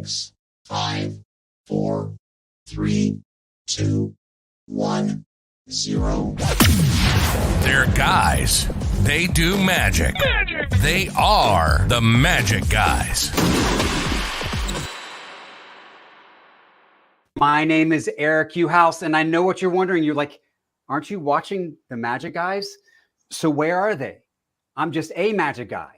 6, 5, 4, 3, 2, 1, 0. They're guys. They do magic. They are the Magic Guys. My name is Eric Yuhasz, and I know what you're wondering. You're like, aren't you watching the Magic Guys? So where are they? I'm just a Magic Guy.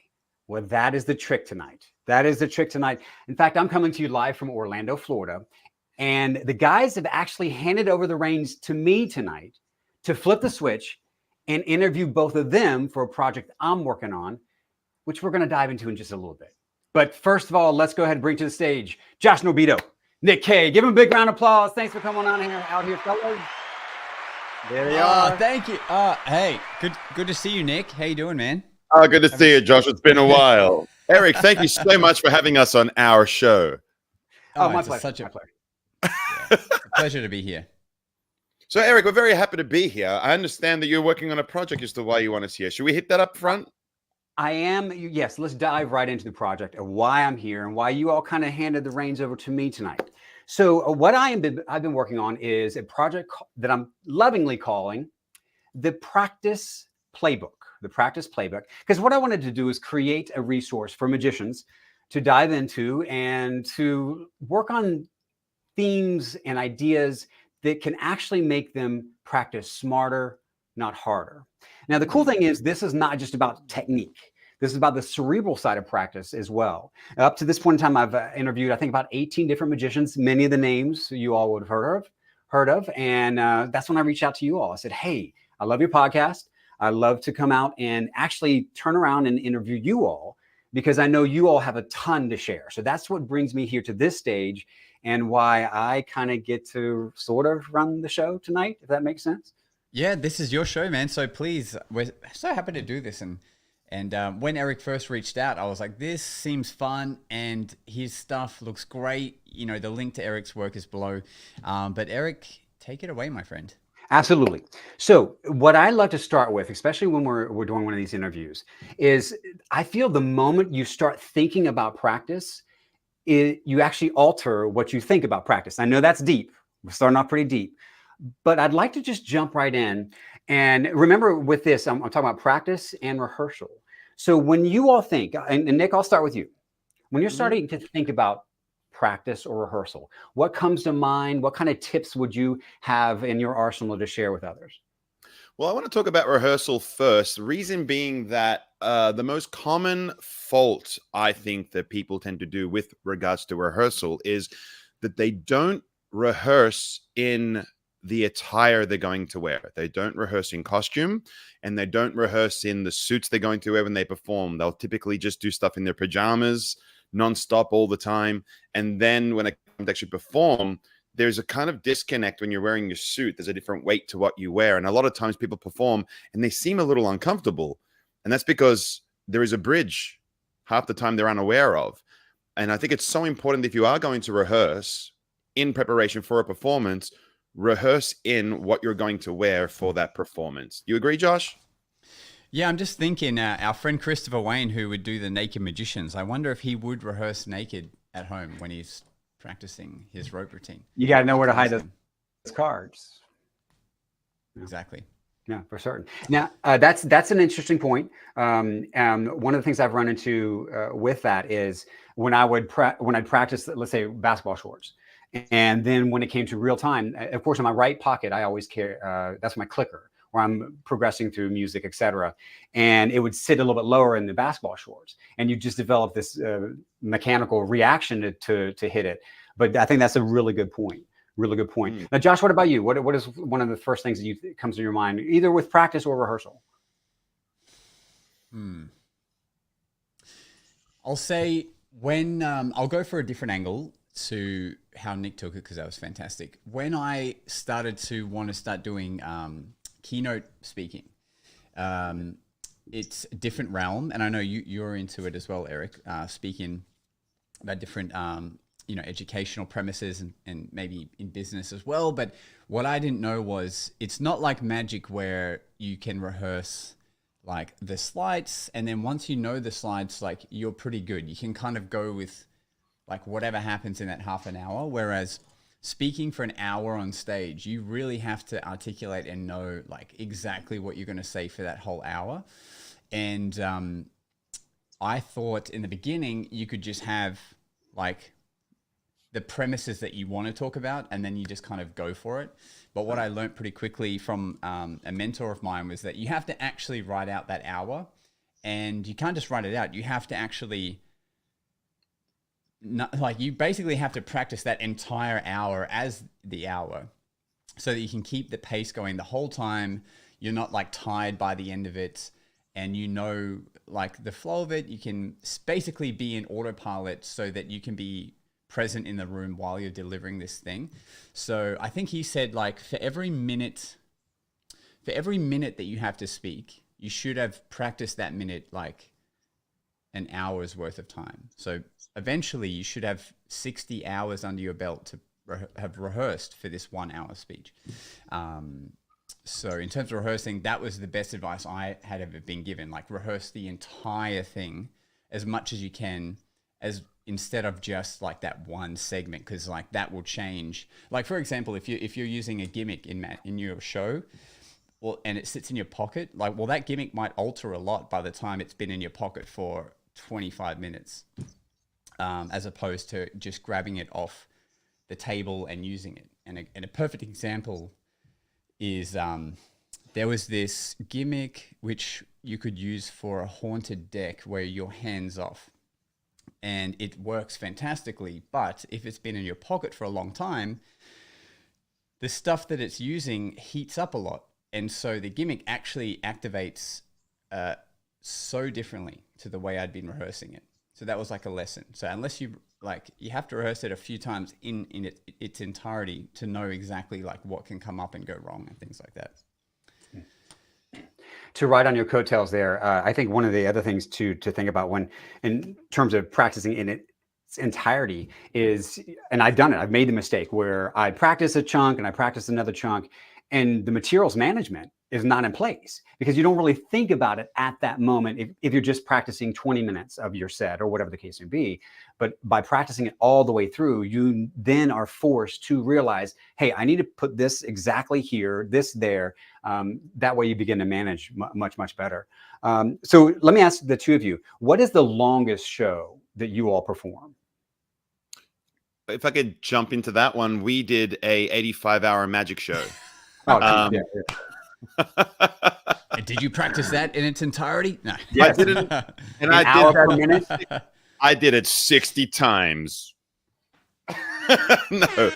Well, that is the trick tonight. That is the trick tonight. In fact, I'm coming to you live from Orlando, Florida, and the guys have actually handed over the reins to me tonight to flip the switch and interview both of them for a project I'm working on, which we're going to dive into in just a little bit. But first of all, let's go ahead and bring to the stage Josh Nobito, Nick K. Give him a big round of applause. Thanks for coming on out here, fellas. There they are. Thank you. Hey, good to see you, Nick. How you doing, man? Good to see you, Josh. It's been a while. Eric, thank you so much for having us on our show. My pleasure. Yeah, a pleasure to be here. So, Eric, we're very happy to be here. I understand that you're working on a project as to why you want us here. Should we hit that up front? I am. Yes, let's dive right into the project of why I'm here and why you all kind of handed the reins over to me tonight. So what I've been working on is a project that I'm lovingly calling the Practice Playbook. The Practice Playbook. Because what I wanted to do is create a resource for magicians to dive into and to work on themes and ideas that can actually make them practice smarter, not harder. Now, the cool thing is this is not just about technique. This is about the cerebral side of practice as well. Up to this point in time, I've interviewed, I think, about 18 different magicians, many of the names you all would have heard of. And that's when I reached out to you all. I said, hey, I love your podcast. I love to come out and actually turn around and interview you all because I know you all have a ton to share. So that's what brings me here to this stage and why I kind of get to sort of run the show tonight, if that makes sense. Yeah, this is your show, man. So please, we're so happy to do this. And when Eric first reached out, I was like, this seems fun and his stuff looks great. You know, the link to Eric's work is below. But Eric, take it away, my friend. Absolutely. So what I love to start with, especially when we're doing one of these interviews, is I feel the moment you start thinking about practice, you actually alter what you think about practice. I know that's deep. We're starting off pretty deep. But I'd like to just jump right in. And remember with this, I'm talking about practice and rehearsal. So when you all think, and Nick, I'll start with you. When you're starting to think about practice or rehearsal, what comes to mind? What kind of tips would you have in your arsenal to share with others? Well, I want to talk about rehearsal first. The reason being that the most common fault I think that people tend to do with regards to rehearsal is that they don't rehearse in the attire they're going to wear. They don't rehearse in costume and they don't rehearse in the suits they're going to wear when they perform. They'll typically just do stuff in their pajamas, nonstop all the time. And then when it comes to actually perform, there's a kind of disconnect when you're wearing your suit. There's a different weight to what you wear. And a lot of times people perform and they seem a little uncomfortable. And that's because there is a bridge half the time they're unaware of. And I think it's so important if you are going to rehearse in preparation for a performance, rehearse in what you're going to wear for that performance. You agree, Josh? Yeah, I'm just thinking our friend Christopher Wayne, who would do the Naked Magicians, I wonder if he would rehearse naked at home when he's practicing his rope routine. You got to know where to hide those cards. Exactly. Yeah, for certain. Now, that's an interesting point. One of the things I've run into with that is when I'd practice, let's say, basketball shorts. And then when it came to real time, of course, in my right pocket, I always carry, that's my clicker, where I'm progressing through music, etc. And it would sit a little bit lower in the basketball shorts. And you just develop this mechanical reaction to hit it. But I think that's a really good point. Really good point. Now, Josh, what about you? What is one of the first things that comes to your mind, either with practice or rehearsal? I'll say when I'll go for a different angle to how Nick took it because that was fantastic. When I started to want to start doing keynote speaking, it's a different realm, and I know you're into it as well, Eric. Speaking about different educational premises and maybe in business as well. But what I didn't know was it's not like magic where you can rehearse like the slides, and then once you know the slides, like you're pretty good. You can kind of go with like whatever happens in that half an hour. Whereas speaking for an hour on stage, you really have to articulate and know like exactly what you're going to say for that whole hour. And I thought in the beginning you could just have like the premises that you want to talk about, and then you just kind of go for it. But what I learned pretty quickly from a mentor of mine was that you have to actually write out that hour, and you can't just write it out. You have to actually, you basically have to practice that entire hour as the hour so that you can keep the pace going the whole time. You're not like tired by the end of it, and you know, like the flow of it, you can basically be in autopilot so that you can be present in the room while you're delivering this thing. So I think he said like for every minute that you have to speak, you should have practiced that minute like an hour's worth of time. So eventually you should have 60 hours under your belt to have rehearsed for this 1 hour speech. So in terms of rehearsing, that was the best advice I had ever been given. Like rehearse the entire thing as much as you can, as instead of just like that one segment, because like that will change. Like for example, if you're using a gimmick in your show, well, and it sits in your pocket, like well that gimmick might alter a lot by the time it's been in your pocket for 25 minutes, as opposed to just grabbing it off the table and using it. And a perfect example is there was this gimmick which you could use for a haunted deck where you're hands off. And it works fantastically, but if it's been in your pocket for a long time, the stuff that it's using heats up a lot. And so the gimmick actually activates so differently to the way I'd been rehearsing it. So that was like a lesson. So unless you have to rehearse it a few times in its entirety to know exactly like what can come up and go wrong and things like that. To ride on your coattails there, I think one of the other things to think about when, in terms of practicing in its entirety is, and I've done it, I've made the mistake where I practice a chunk and I practice another chunk, and the materials management is not in place because you don't really think about it at that moment if you're just practicing 20 minutes of your set or whatever the case may be. But by practicing it all the way through, you then are forced to realize, hey, I need to put this exactly here, this there. That way you begin to manage much, much better. So let me ask the two of you, what is the longest show that you all perform? If I could jump into that one, we did a 85-hour magic show. Oh, yeah. Did you practice that in its entirety? No. Yeah, I didn't. And An hour per minute? I did it 60 times. No.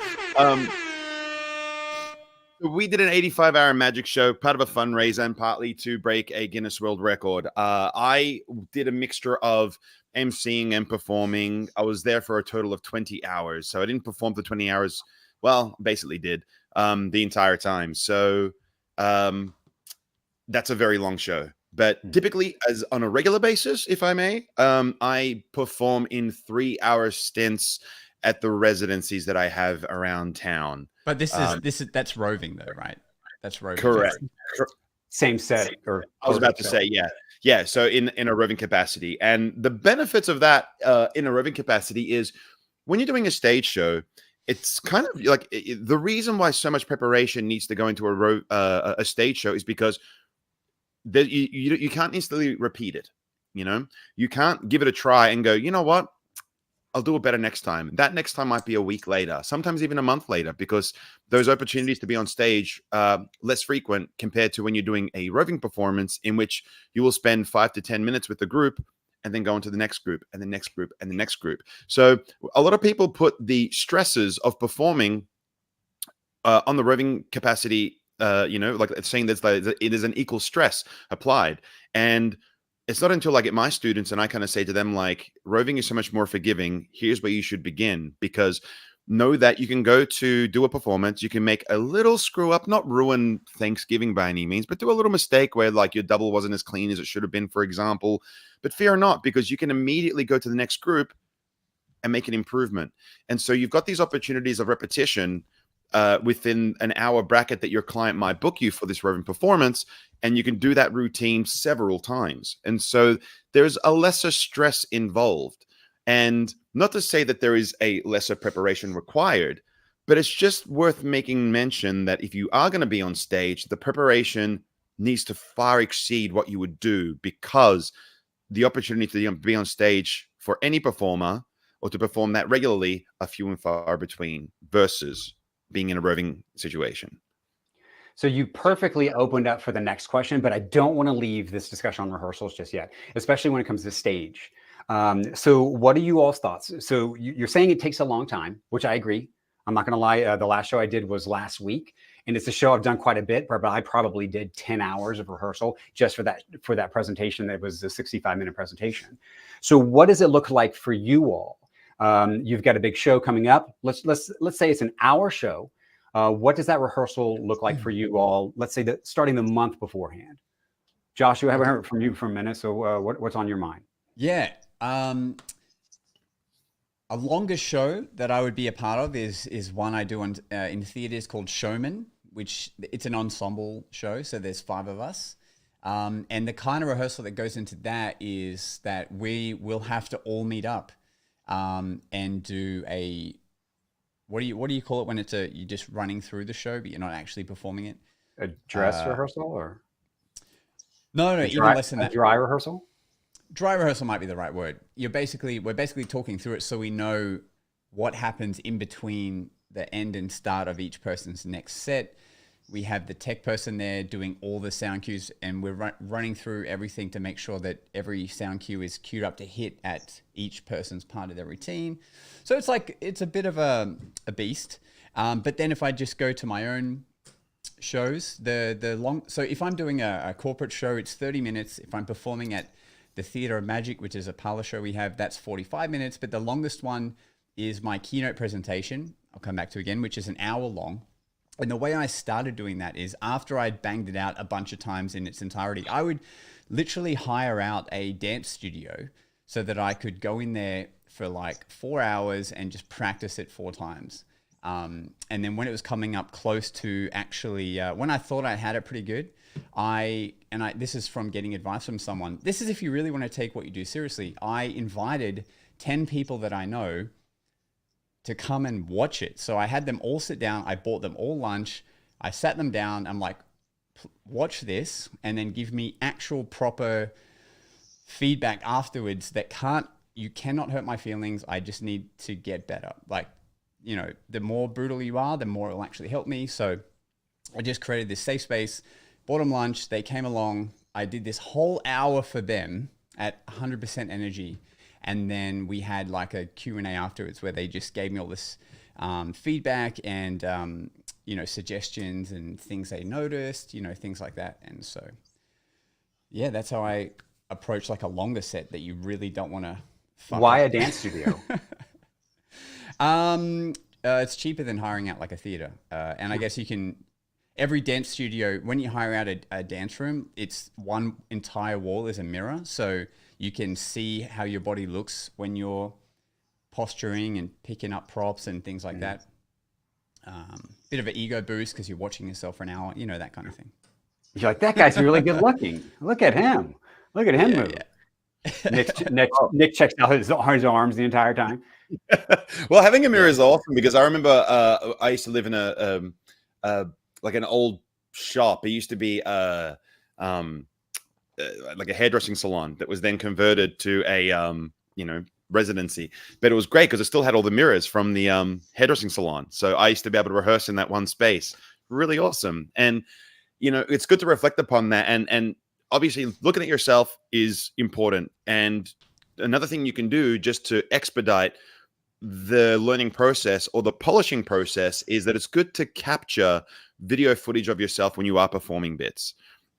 We did an 85-hour magic show, part of a fundraiser and partly to break a Guinness World Record. I did a mixture of emceeing and performing. I was there for a total of 20 hours. So I didn't perform for 20 hours. Well, basically did the entire time. So that's a very long show. But typically, as on a regular basis, if I may, I perform in 3-hour stints at the residencies that I have around town. But that's roving though, right? That's roving. Correct. Same set. Or I was about to say, yeah. So in a roving capacity, and the benefits of that in a roving capacity is when you're doing a stage show, it's kind of like the reason why so much preparation needs to go into a stage show is because you can't instantly repeat it. You know, you can't give it a try and go, you know what, I'll do it better next time. That next time might be a week later, sometimes even a month later, because those opportunities to be on stage less frequent compared to when you're doing a roving performance in which you will spend 5 to 10 minutes with the group and then go into the next group and the next group and the next group. So a lot of people put the stresses of performing on the roving capacity, like saying it is an equal stress applied. And it's not until I get my students and I kind of say to them, like, roving is so much more forgiving. Here's where you should begin, because know that you can go to do a performance. You can make a little screw up, not ruin Thanksgiving by any means, but do a little mistake where like your double wasn't as clean as it should have been, for example. But fear not, because you can immediately go to the next group and make an improvement. And so you've got these opportunities of repetition within an hour bracket that your client might book you for this roving performance, and you can do that routine several times. And so there's a lesser stress involved. And Not to say that there is a lesser preparation required, but it's just worth making mention that if you are going to be on stage, the preparation needs to far exceed what you would do, because the opportunity to be on stage for any performer or to perform that regularly are few and far between versus being in a roving situation. So you perfectly opened up for the next question, but I don't want to leave this discussion on rehearsals just yet, especially when it comes to stage. So what are you all's thoughts? So you're saying it takes a long time, which I agree. I'm not going to lie. The last show I did was last week, and it's a show I've done quite a bit, but I probably did 10 hours of rehearsal just for that presentation. That was a 65-minute presentation. So what does it look like for you all? You've got a big show coming up. Let's say it's an hour show. What does that rehearsal look like for you all? Let's say that starting the month beforehand. Joshua, I haven't heard from you for a minute. So what's on your mind? Yeah. A longer show that I would be a part of is one I do in theaters called Showman, which it's an ensemble show. So there's 5 of us. And the kind of rehearsal that goes into that is that we will have to all meet up and do a, what do you call it when it's you're just running through the show, but you're not actually performing it? A dress rehearsal or? No, even less than that. A dry rehearsal? Dry rehearsal might be the right word. We're basically talking through it so we know what happens in between the end and start of each person's next set. We have the tech person there doing all the sound cues, and we're running through everything to make sure that every sound cue is queued up to hit at each person's part of their routine. So it's a bit of a beast. But then if I just go to my own shows, so if I'm doing a corporate show, it's 30 minutes. If I'm performing at the Theatre of Magic, which is a parlor show we have, that's 45 minutes. But the longest one is my keynote presentation, I'll come back to again, which is an hour long. And the way I started doing that is after I'd banged it out a bunch of times in its entirety, I would literally hire out a dance studio so that I could go in there for like 4 hours and just practice it 4 times. And then when it was coming up close to actually, when I thought I had it pretty good, this is from getting advice from someone. This is if you really want to take what you do seriously. I invited 10 people that I know to come and watch it. So I had them all sit down. I bought them all lunch. I sat them down. I'm like, watch this and then give me actual proper feedback afterwards you cannot hurt my feelings. I just need to get better. Like, the more brutal you are, the more it will actually help me. So I just created this safe space, bought them lunch. They came along. I did this whole hour for them at 100% energy. And then we had like a Q&A afterwards where they just gave me all this feedback and, suggestions and things they noticed, things like that. And so, yeah, that's how I approach like a longer set that you really don't want to fuck Why up. a dance studio? It's cheaper than hiring out like a theater. And I guess every dance studio, when you hire out a dance room, it's one entire wall is a mirror. So you can see how your body looks when you're posturing and picking up props and things like that. Bit of an ego boost because you're watching yourself for an hour, that kind of thing. You're like, that guy's really good looking. Look at him. Look at him move. Yeah. Nick checks out his arms the entire time. Well, having a mirror is awesome because I remember I used to live in like an old shop. It used to be like a hairdressing salon that was then converted to a residency. But it was great because it still had all the mirrors from the hairdressing salon. So I used to be able to rehearse in that one space. Really awesome. And it's good to reflect upon that. And obviously looking at yourself is important. And another thing you can do just to expedite the learning process or the polishing process is that it's good to capture video footage of yourself when you are performing bits.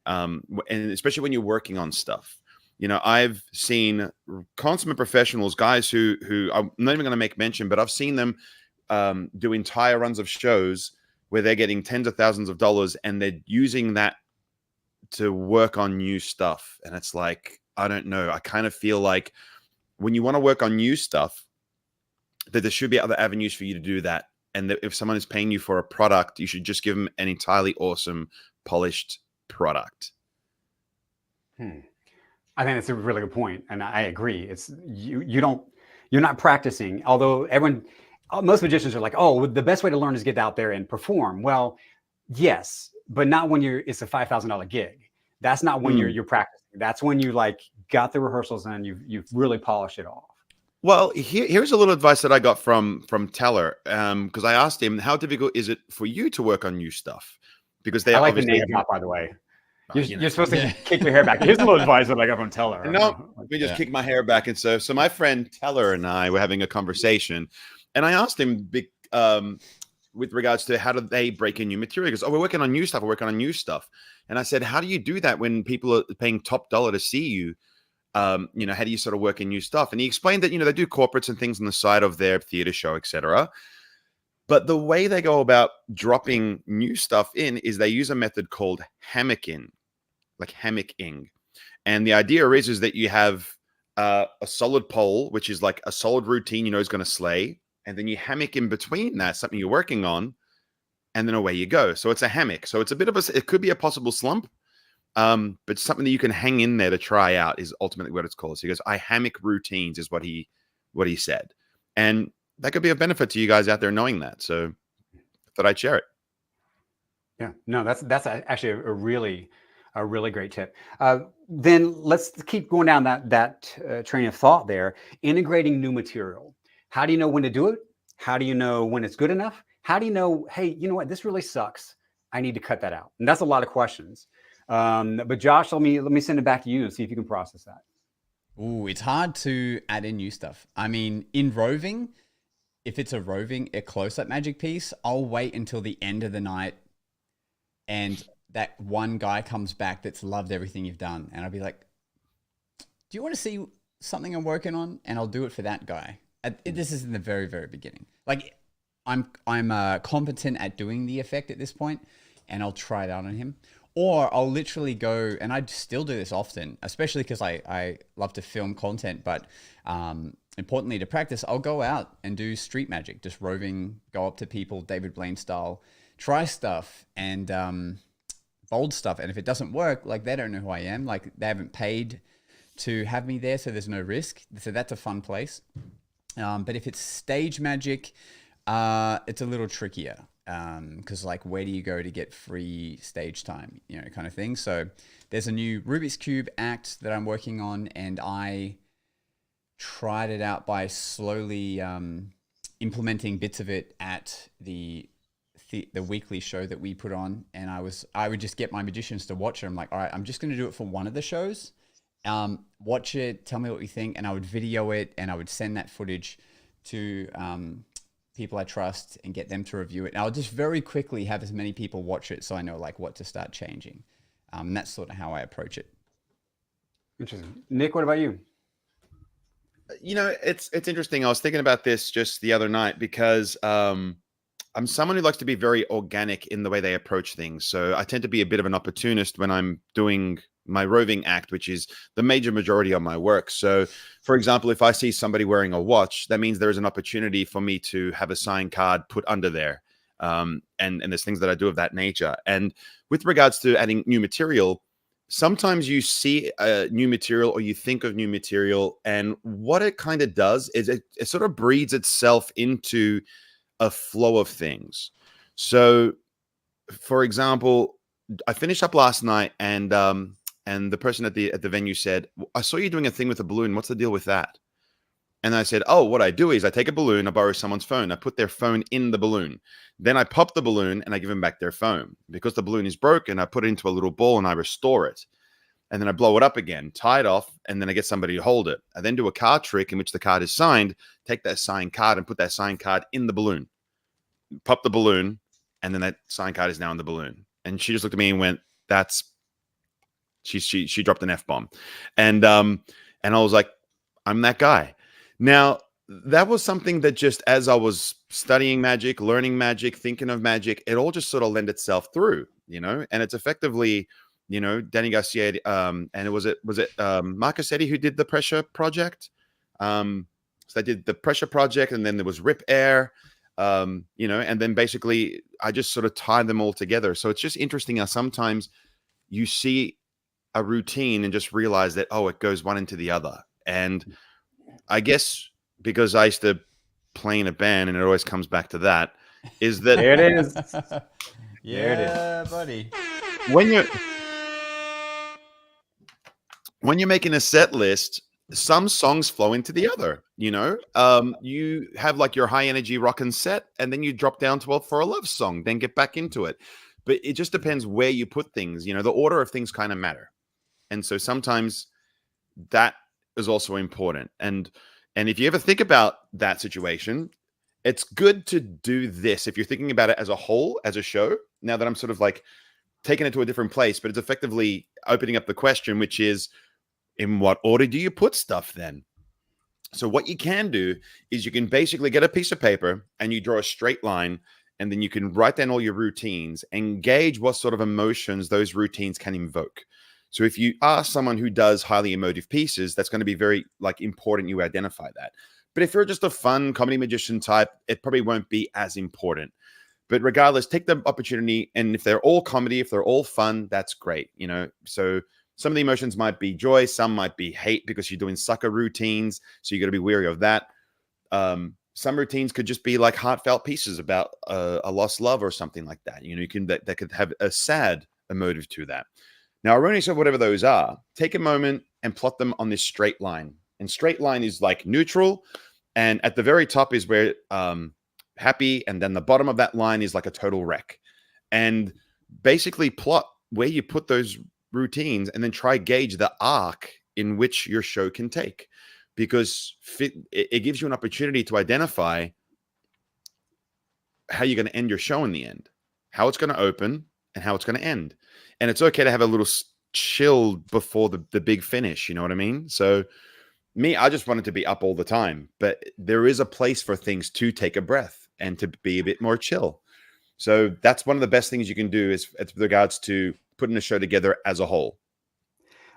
And especially when you're working on stuff. I've seen consummate professionals, guys who I'm not even going to make mention, but I've seen them do entire runs of shows where they're getting tens of thousands of dollars and they're using that to work on new stuff. And it's like, I don't know. I kind of feel like when you want to work on new stuff, that there should be other avenues for you to do that. And that if someone is paying you for a product, you should just give them an entirely awesome, polished product. I think that's a really good point, and I agree. It's you don't You're not practicing. Although most magicians are like, oh, the best way to learn is get out there and perform. Well, yes, but not when it's a $5,000 gig. That's not when you're practicing. That's when you like got the rehearsals and you've really polished it off. Well, here's a little advice that I got from Teller, because I asked him, how difficult is it for you to work on new stuff? Because they I like the obviously name drop, by the way. You're supposed to Yeah. kick your hair back. Here's a little advice that I got from Teller. No, we just kicked my hair back. And so my friend Teller and I were having a conversation, and I asked him with regards to how do they break in new material? He goes, oh, we're working on new stuff. We're working on new stuff. And I said, how do you do that when people are paying top dollar to see you? How do you sort of work in new stuff? And he explained that, they do corporates and things on the side of their theater show, etc. But the way they go about dropping new stuff in is they use a method called hammocking. And the idea is that you have a solid pole, which is like a solid routine is going to slay. And then you hammock in between that, something you're working on, and then away you go. So it's a hammock. So it's it could be a possible slump, but something that you can hang in there to try out is ultimately what it's called. So he goes, I hammock routines is what he said. And that could be a benefit to you guys out there knowing that. So I thought I'd share it. Yeah, no, that's actually a really great tip. Then let's keep going down that train of thought there. Integrating new material. How do you know when to do it? How do you know when it's good enough? How do you know, hey, you know what, this really sucks. I need to cut that out. And that's a lot of questions. But Josh, let me send it back to you and see if you can process that. Ooh, it's hard to add in new stuff. I mean, in roving, if it's a close-up magic piece, I'll wait until the end of the night and that one guy comes back that's loved everything you've done. And I'll be like, do you want to see something I'm working on? And I'll do it for that guy. This is in the very, very beginning. Like I'm competent at doing the effect at this point, and I'll try it out on him. Or I'll literally go, and I still do this often, especially because I love to film content, but importantly to practice, I'll go out and do street magic, just roving, go up to people, David Blaine style, try stuff and bold stuff. And if it doesn't work, like they don't know who I am, like they haven't paid to have me there, so there's no risk. So that's a fun place. But if it's stage magic, it's a little trickier. Because like, where do you go to get free stage time, kind of thing. So there's a new Rubik's Cube act that I'm working on, and I tried it out by slowly implementing bits of it at the weekly show that we put on. And I would just get my magicians to watch it. I'm like, all right, I'm just going to do it for one of the shows. Watch it, tell me what you think, and I would video it, and I would send that footage to people I trust and get them to review it. And I'll just very quickly have as many people watch it so I know like what to start changing. And that's sort of how I approach it. Interesting. Nick, what about you? It's interesting. I was thinking about this just the other night because I'm someone who likes to be very organic in the way they approach things. So I tend to be a bit of an opportunist when I'm doing my roving act, which is the major majority of my work. So, for example, if I see somebody wearing a watch, that means there is an opportunity for me to have a sign card put under there. And there's things that I do of that nature. And with regards to adding new material, sometimes you see new material or you think of new material, and what it kind of does is it sort of breeds itself into a flow of things. So, for example, I finished up last night, and the person at the venue said, I saw you doing a thing with a balloon. What's the deal with that? And I said, oh, what I do is I take a balloon, I borrow someone's phone, I put their phone in the balloon. Then I pop the balloon and I give them back their phone. Because the balloon is broken, I put it into a little ball and I restore it. And then I blow it up again, tie it off, and then I get somebody to hold it. I then do a card trick in which the card is signed, take that signed card and put that signed card in the balloon. Pop the balloon, and then that signed card is now in the balloon. And she just looked at me and went, she dropped an F-bomb. And I was like, I'm that guy. Now, that was something that just as I was studying magic, learning magic, thinking of magic, it all just sort of lent itself through, and it's effectively, Danny Garcia, and was it Marcus Eddy who did the pressure project? So I did the pressure project, and then there was Rip Air, and then basically I just sort of tied them all together. So it's just interesting how sometimes you see a routine and just realize that, oh, it goes one into the other. And I guess because I used to play in a band, and it always comes back to that, is that There it is. Yeah, buddy. When you're making a set list, some songs flow into the other. You have like your high energy rockin' set, and then you drop down for a love song, then get back into it. But it just depends where you put things. The order of things kind of matter, and so sometimes that is also important. And if you ever think about that situation, it's good to do this if you're thinking about it as a whole, as a show. Now that I'm sort of like taking it to a different place, but it's effectively opening up the question, which is, in what order do you put stuff then? So what you can do is you can basically get a piece of paper and you draw a straight line, and then you can write down all your routines and gauge what sort of emotions those routines can invoke. So if you are someone who does highly emotive pieces, that's going to be very important you identify that. But if you're just a fun comedy magician type, it probably won't be as important. But regardless, take the opportunity. And if they're all comedy, if they're all fun, that's great. So some of the emotions might be joy, some might be hate because you're doing sucker routines. So you got to be wary of that. Some routines could just be like heartfelt pieces about a lost love or something like that. That could have a sad emotive to that. Now, erroneous or whatever those are, take a moment and plot them on this straight line. And straight line is like neutral. And at the very top is where happy. And then the bottom of that line is like a total wreck. And basically plot where you put those routines and then try gauge the arc in which your show can take. Because it gives you an opportunity to identify how you're going to end your show in the end, how it's going to open and how it's going to end. And it's okay to have a little chill before the big finish. You know what I mean? So I just wanted to be up all the time, but there is a place for things to take a breath and to be a bit more chill. So that's one of the best things you can do is with regards to putting a show together as a whole.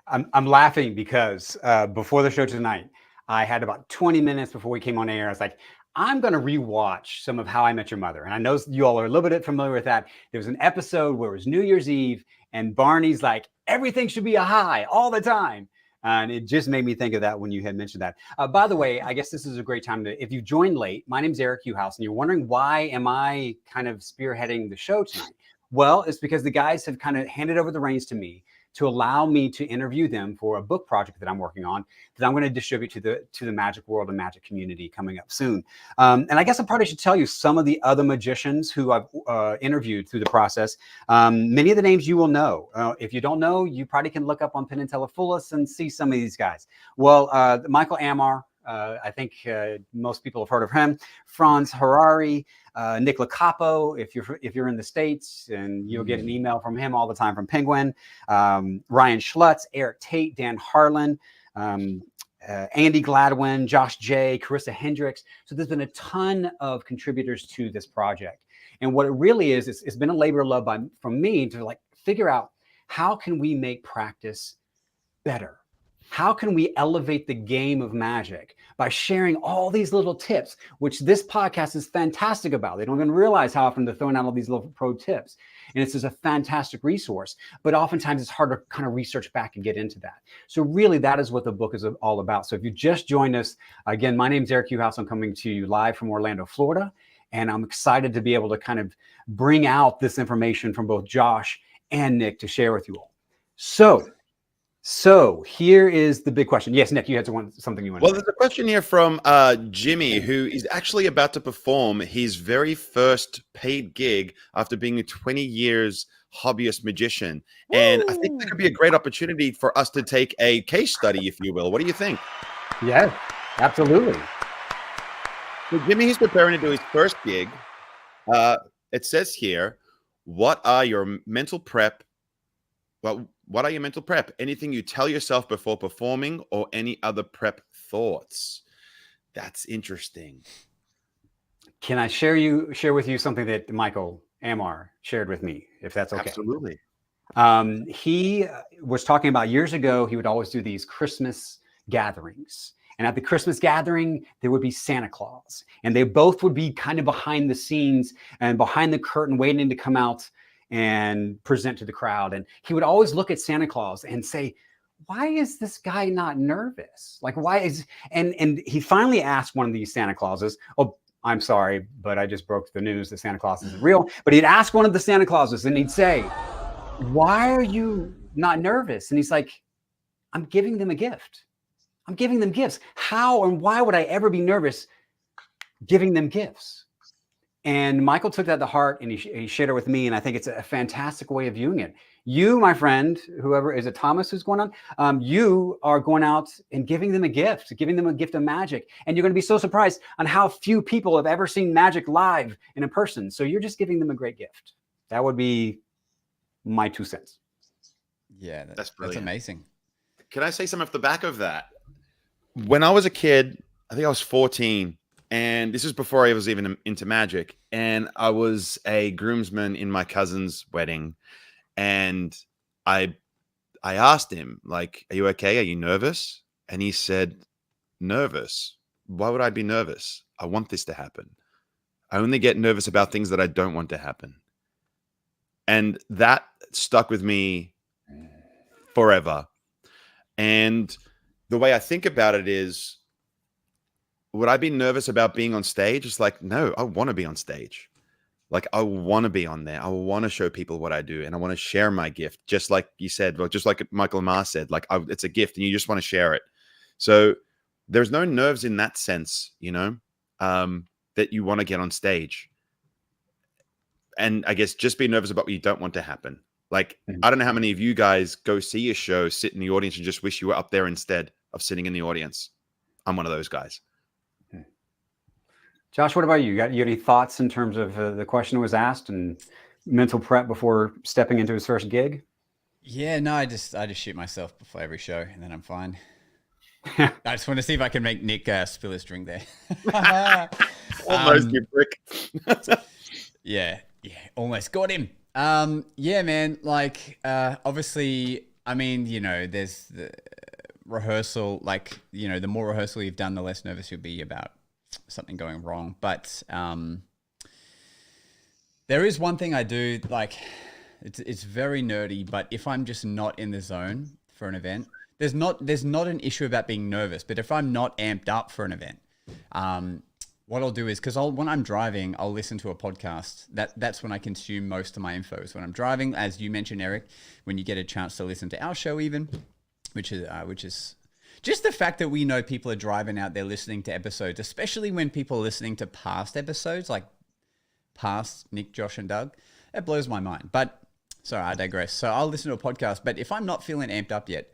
I'm laughing because before the show tonight, I had about 20 minutes before we came on air. I was like, I'm going to rewatch some of How I Met Your Mother. And I know you all are a little bit familiar with that. There was an episode where it was New Year's Eve and Barney's like, everything should be a high all the time. And it just made me think of that when you had mentioned that. By the way, I guess this is a great time to, if you joined late, my name's Eric Yuhasz, and you're wondering why am I kind of spearheading the show tonight? Well, it's because the guys have kind of handed over the reins to me to allow me to interview them for a book project that I'm working on that I'm going to distribute to the magic world and magic community coming up soon. And I guess I probably should tell you some of the other magicians who I've interviewed through the process. Many of the names you will know. If you don't know, you probably can look up on Penn and Teller and see some of these guys. Well, Michael Amar, I think most people have heard of him. Franz Harari, Nick Lacapo, if you're in the States, and you'll get an email from him all the time from Penguin. Ryan Schlutz, Eric Tate, Dan Harlan, Andy Gladwin, Josh J, Carissa Hendricks. So there's been a ton of contributors to this project. And what it really is, it's been a labor of love from me to figure out how can we make practice better? How can we elevate the game of magic by sharing all these little tips, which this podcast is fantastic about. They don't even realize how often they're throwing out all these little pro tips. And it's just a fantastic resource, but oftentimes it's hard to kind of research back and get into that. So really that is what the book is all about. So if you just joined us, again, my name is Eric Yuhasz. I'm coming to you live from Orlando, Florida. And I'm excited to be able to kind of bring out this information from both Josh and Nick to share with you all. So here is the big question. Yes, Nick, you had something you wanted to say. There's a question here from Jimmy, who is actually about to perform his very first paid gig after being a 20 years hobbyist magician. Woo! And I think that could be a great opportunity for us to take a case study, if you will. What do you think? Yeah, absolutely. So Jimmy is preparing to do his first gig. It says here, what are your mental prep? Well, what are your mental prep? Anything you tell yourself before performing or any other prep thoughts? That's interesting. Can I share with you something that Michael Amar shared with me, if that's okay? Absolutely. He was talking about years ago, he would always do these Christmas gatherings. And at the Christmas gathering, there would be Santa Claus. And they both would be kind of behind the scenes and behind the curtain waiting to come out and present to the crowd. And he would always look at Santa Claus and say, why is this guy not nervous? Like, why is, and he finally asked one of these Santa Clauses, oh, I'm sorry, but I just broke the news that Santa Claus isn't real. But he'd ask one of the Santa Clauses and he'd say, why are you not nervous? And he's like, I'm giving them a gift. I'm giving them gifts. How and why would I ever be nervous giving them gifts? And Michael took that to heart and he shared it with me. And I think it's a fantastic way of viewing it. You, my friend, whoever, is it Thomas who's going on? You are going out and giving them a gift of magic. And you're going to be so surprised on how few people have ever seen magic live and in person. So you're just giving them a great gift. That would be my 2 cents. Yeah, that's amazing. Can I say something off the back of that? When I was a kid, I think I was 14. And this is before I was even into magic. And I was a groomsman in my cousin's wedding. And I asked him, like, are you okay? Are you nervous? And he said, nervous? Why would I be nervous? I want this to happen. I only get nervous about things that I don't want to happen. And that stuck with me forever. And the way I think about it is, would I be nervous about being on stage? It's like, no, I want to be on stage. Like, I want to be on there. I want to show people what I do. And I want to share my gift. Just like you said, well, just like Michael and Mars said, like, it's a gift and you just want to share it. So there's no nerves in that sense, that you want to get on stage. And I guess just be nervous about what you don't want to happen. Like, I don't know how many of you guys go see a show, sit in the audience and just wish you were up there instead of sitting in the audience. I'm one of those guys. Josh, what about you? You any thoughts in terms of the question was asked and mental prep before stepping into his first gig? Yeah, no, I just shoot myself before every show and then I'm fine. I just want to see if I can make Nick spill his drink there. Almost, you prick. Yeah, almost got him. Yeah, man, like, obviously, I mean, there's the rehearsal, like, the more rehearsal you've done, the less nervous you'll be about something going wrong. But there is one thing I do, like, it's very nerdy, but if I'm just not in the zone for an event, there's not an issue about being nervous, but if I'm not amped up for an event, what I'll do is, because when I'm driving, I'll listen to a podcast. That's when I consume most of my info. So when I'm driving, as you mentioned, Eric, when you get a chance to listen to our show even, which is just the fact that we know people are driving out there listening to episodes, especially when people are listening to past episodes, like past Nick, Josh, and Doug, it blows my mind. But sorry, I digress. So I'll listen to a podcast, but if I'm not feeling amped up yet,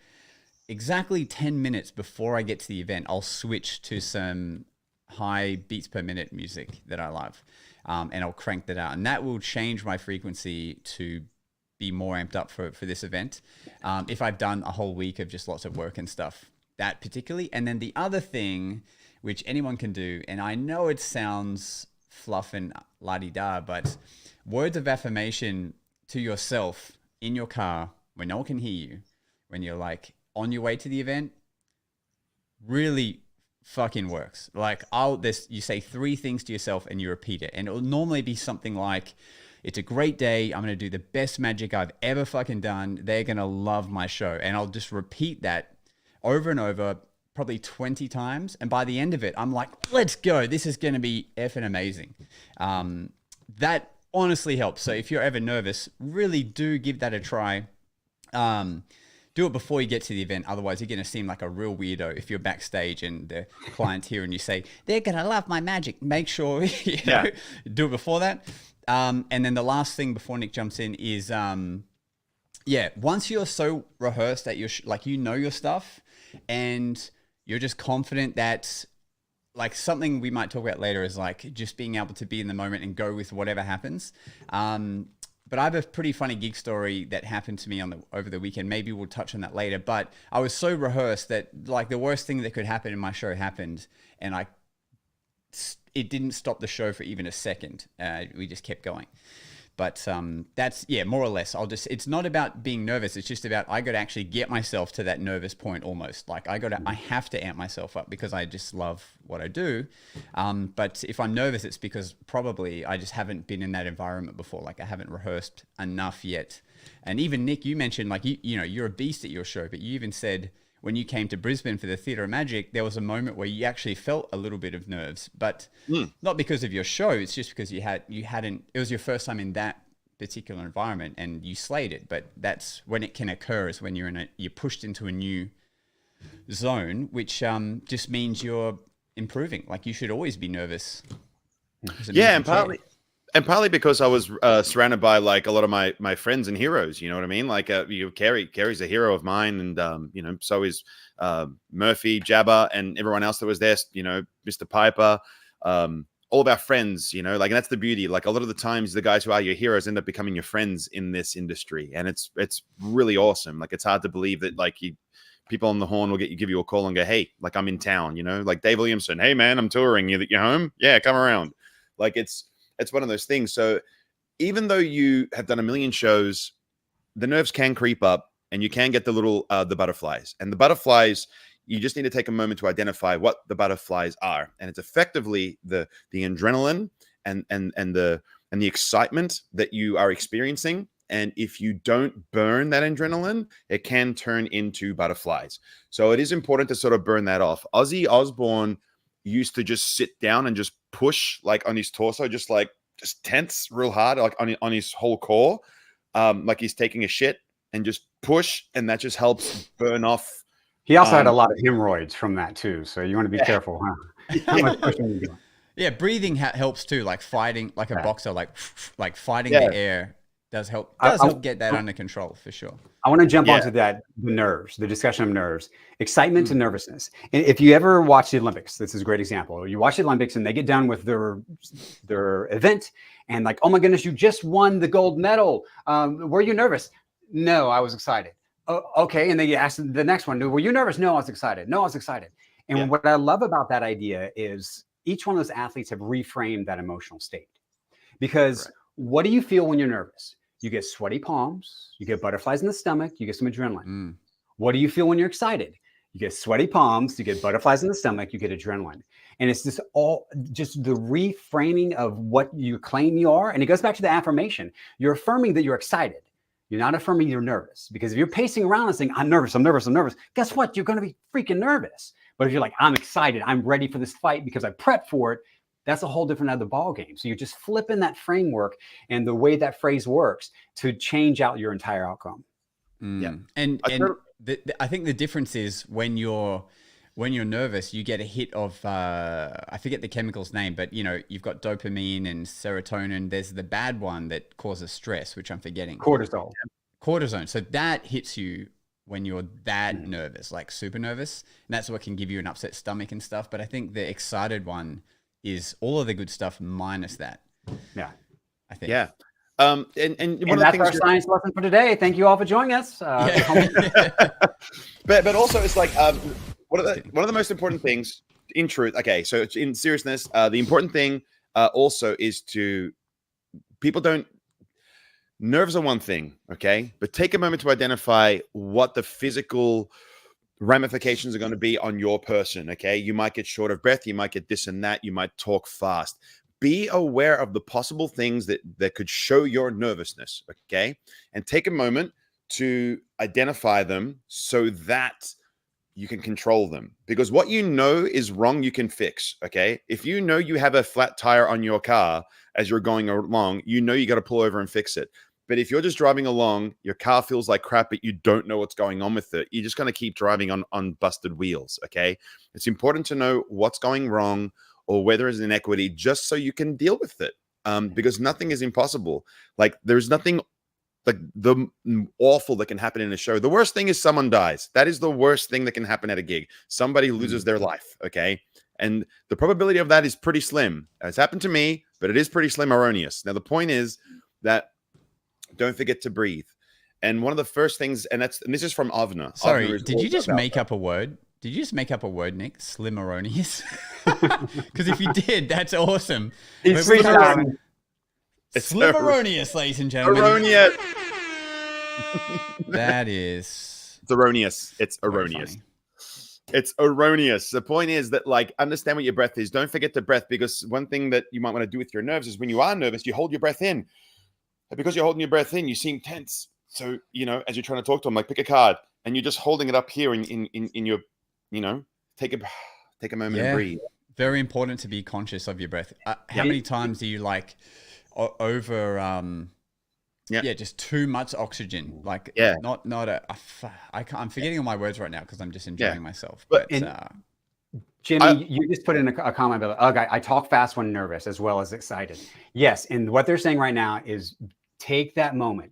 exactly 10 minutes before I get to the event, I'll switch to some high beats per minute music that I love, and I'll crank that out. And that will change my frequency to be more amped up for this event. If I've done a whole week of just lots of work and stuff, that particularly. And then the other thing, which anyone can do, and I know it sounds fluff and la-di-da, but words of affirmation to yourself in your car when no one can hear you, when you're like on your way to the event, really fucking works. Like, you say 3 things to yourself and you repeat it. And it'll normally be something like, it's a great day. I'm going to do the best magic I've ever fucking done. They're going to love my show. And I'll just repeat that over and over, probably 20 times. And by the end of it, I'm like, let's go. This is going to be effing amazing. That honestly helps. So if you're ever nervous, really do give that a try. Do it before you get to the event. Otherwise, you're going to seem like a real weirdo if you're backstage and the client's here and you say, they're going to love my magic. Make sure do it before that. And then the last thing before Nick jumps in is, once you're so rehearsed that you're your stuff and you're just confident that, like, something we might talk about later is like just being able to be in the moment and go with whatever happens. But I have a pretty funny gig story that happened to me over the weekend. Maybe we'll touch on that later. But I was so rehearsed that, like, the worst thing that could happen in my show happened, and it didn't stop the show for even a second. We just kept going. But that's, yeah, more or less. It's not about being nervous. It's just about, I got to actually get myself to that nervous point almost. Like I have to amp myself up because I just love what I do. But if I'm nervous, it's because probably I just haven't been in that environment before. Like I haven't rehearsed enough yet. And even Nick, you mentioned like, you know, you're a beast at your show, but you even said when you came to Brisbane for the Theatre of Magic, there was a moment where you actually felt a little bit of nerves, but not because of your show. It's just because you hadn't, it was your first time in that particular environment and you slayed it. But that's when it can occur, is when you're pushed into a new zone, which just means you're improving. Like you should always be nervous. Yeah. And partly because I was surrounded by like a lot of my friends and heroes, you know what I mean? Like Carrie's a hero of mine, and you know, so is Murphy, Jabba, and everyone else that was there. You know, Mr. Piper, all of our friends. You know, like, and that's the beauty. Like a lot of the times, the guys who are your heroes end up becoming your friends in this industry, and it's really awesome. Like it's hard to believe that like people on the horn will give you a call and go, hey, like I'm in town. You know, like Dave Williamson, hey man, I'm touring. You're home? Yeah, come around. Like it's one of those things. So even though you have done a million shows, the nerves can creep up and you can get the little, the butterflies. And the butterflies, you just need to take a moment to identify what the butterflies are. And it's effectively the adrenaline and the excitement that you are experiencing. And if you don't burn that adrenaline, it can turn into butterflies. So it is important to sort of burn that off. Ozzy Osbourne used to just sit down and just push like on his torso, just tense real hard, like on his whole core, like he's taking a shit, and just push, and that just helps burn off. He also had a lot of hemorrhoids from that too, so you want to be careful, huh? How much pushing you doing? Yeah, breathing helps too, like fighting, like a boxer, like fighting the air does help. Help get that under control for sure. I want to jump onto that, the discussion of nerves, excitement and nervousness. And if you ever watch the Olympics, this is a great example. You watch the Olympics and they get done with their event and like, oh my goodness, you just won the gold medal. Were you nervous? No, I was excited. Oh, okay. And they ask the next one, were you nervous? No, I was excited. No, I was excited. And what I love about that idea is each one of those athletes have reframed that emotional state. Because what do you feel when you're nervous? You get sweaty palms, you get butterflies in the stomach, you get some adrenaline. What do you feel when you're excited? You get sweaty palms, you get butterflies in the stomach, you get adrenaline. And it's just the reframing of what you claim you are. And it goes back to the affirmation. You're affirming that you're excited. You're not affirming you're nervous. Because if you're pacing around and saying, I'm nervous, guess what? You're going to be freaking nervous. But if you're like, I'm excited, I'm ready for this fight because I prepped for it, that's a whole different other ball game. So you're just flipping that framework and the way that phrase works to change out your entire outcome. Yeah. And I think the difference is when you're nervous, you get a hit of, I forget the chemical's name, but you know, you've got dopamine and serotonin. There's the bad one that causes stress, which I'm forgetting. Cortisol. So that hits you when you're that nervous, like super nervous. And that's what can give you an upset stomach and stuff. But I think the excited one is all of the good stuff minus that. Yeah. I think. Yeah. And one of that's the our science lesson for today. Thank you all for joining us. But also it's like one of the most important things in truth. Okay, so in seriousness, the important thing also is nerves are one thing, okay? But take a moment to identify what the physical ramifications are going to be on your person, okay? You might get short of breath, you might get this and that, you might talk fast. Be aware of the possible things that could show your nervousness, okay? And take a moment to identify them so that you can control them. Because what you know is wrong, you can fix, okay? If you know you have a flat tire on your car as you're going along, you know you got to pull over and fix it. But if you're just driving along, your car feels like crap, but you don't know what's going on with it, you're just going to keep driving on busted wheels, okay? It's important to know what's going wrong or where there is inequity just so you can deal with it, because nothing is impossible. Like there's nothing like the awful that can happen in a show. The worst thing is someone dies. That is the worst thing that can happen at a gig. Somebody loses their life, okay? And the probability of that is pretty slim. It's happened to me, but it is pretty slim erroneous. Now, the point is that don't forget to breathe. And one of the first things, and this is from Avner. Sorry, Avner did you just make up a word? Did you just make up a word, Nick? Slim erroneous? Because if you did, that's awesome. It's Sliveronius, ladies and gentlemen. erroneous. That is It's erroneous. It's very erroneous. funny. It's erroneous. The point is that, like, understand what your breath is. Don't forget the breath, because one thing that you might want to do with your nerves is when you are nervous, you hold your breath in. And because you're holding your breath in, you seem tense. So, you know, as you're trying to talk to them, like, pick a card and you're just holding it up here in your, you know, take a moment and breathe. Very important to be conscious of your breath. How many times do you like just too much oxygen? Like, I'm forgetting all my words right now because I'm just enjoying myself. But Jimmy, you just put in a comment about, okay, I talk fast when nervous as well as excited. Yes. And what they're saying right now is take that moment.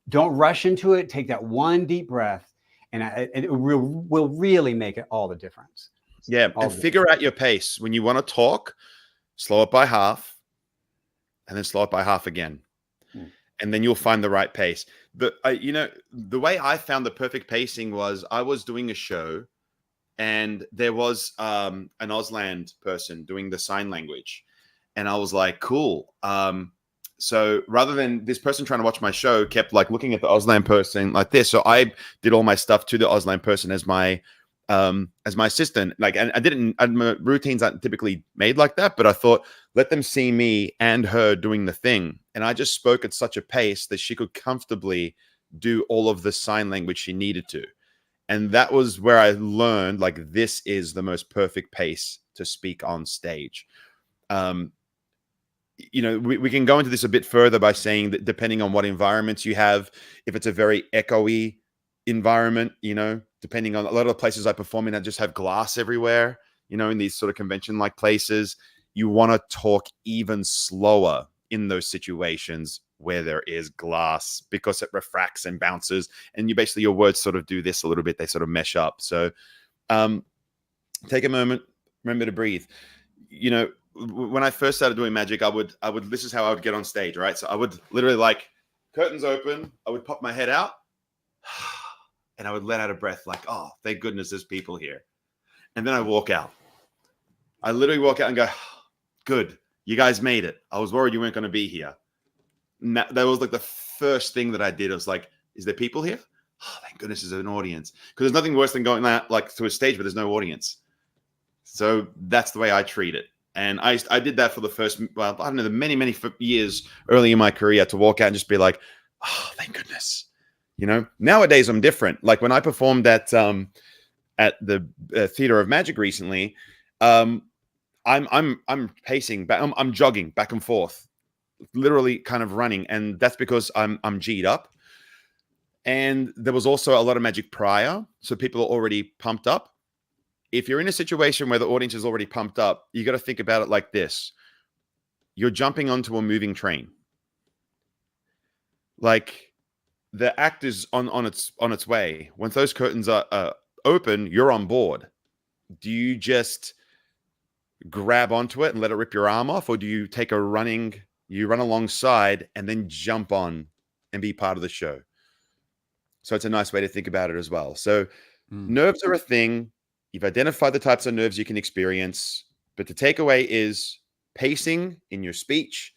Don't rush into it. Take that one deep breath, and it will really make it all the difference. Yeah. And figure out your pace. When you want to talk, slow it by half and then slow it by half again. And then you'll find the right pace. But, you know, the way I found the perfect pacing was I was doing a show and there was an Ausland person doing the sign language. And I was like, cool. So rather than this person trying to watch my show kept like looking at the Auslan person like this. So I did all my stuff to the Auslan person as my assistant. Like, and my routines aren't typically made like that, but I thought, let them see me and her doing the thing. And I just spoke at such a pace that she could comfortably do all of the sign language she needed to. And that was where I learned, like, this is the most perfect pace to speak on stage. You know, we can go into this a bit further by saying that depending on what environments you have, if it's a very echoey environment, you know, depending on a lot of the places I perform in, I just have glass everywhere, you know, in these sort of convention-like places, you want to talk even slower in those situations where there is glass because it refracts and bounces. And you basically, your words sort of do this a little bit. They sort of mesh up. So take a moment, remember to breathe. You know, when I first started doing magic, I would, this is how I would get on stage, right? So I would literally, like, curtains open, I would pop my head out and I would let out a breath like, oh, thank goodness there's people here. And then I walk out. I literally walk out and go, good, you guys made it. I was worried you weren't going to be here. And that was like the first thing that I did. I was like, is there people here? Oh, thank goodness there's an audience. Because there's nothing worse than going out like to a stage where there's no audience. So that's the way I treat it. And I did that for the first, well, I don't know, the many years early in my career, to walk out and just be like, oh, thank goodness. You know, nowadays I'm different. Like when I performed at the Theater of Magic recently, I'm pacing back, I'm jogging back and forth, literally kind of running, and that's because I'm G'd up. And there was also a lot of magic prior, so people are already pumped up. If you're in a situation where the audience is already pumped up, you got to think about it like this. You're jumping onto a moving train. Like, the act is on its way. Once those curtains are open, you're on board. Do you just grab onto it and let it rip your arm off? Or do you take you run alongside and then jump on and be part of the show? So it's a nice way to think about it as well. So nerves are a thing. You've identified the types of nerves you can experience, but the takeaway is pacing in your speech,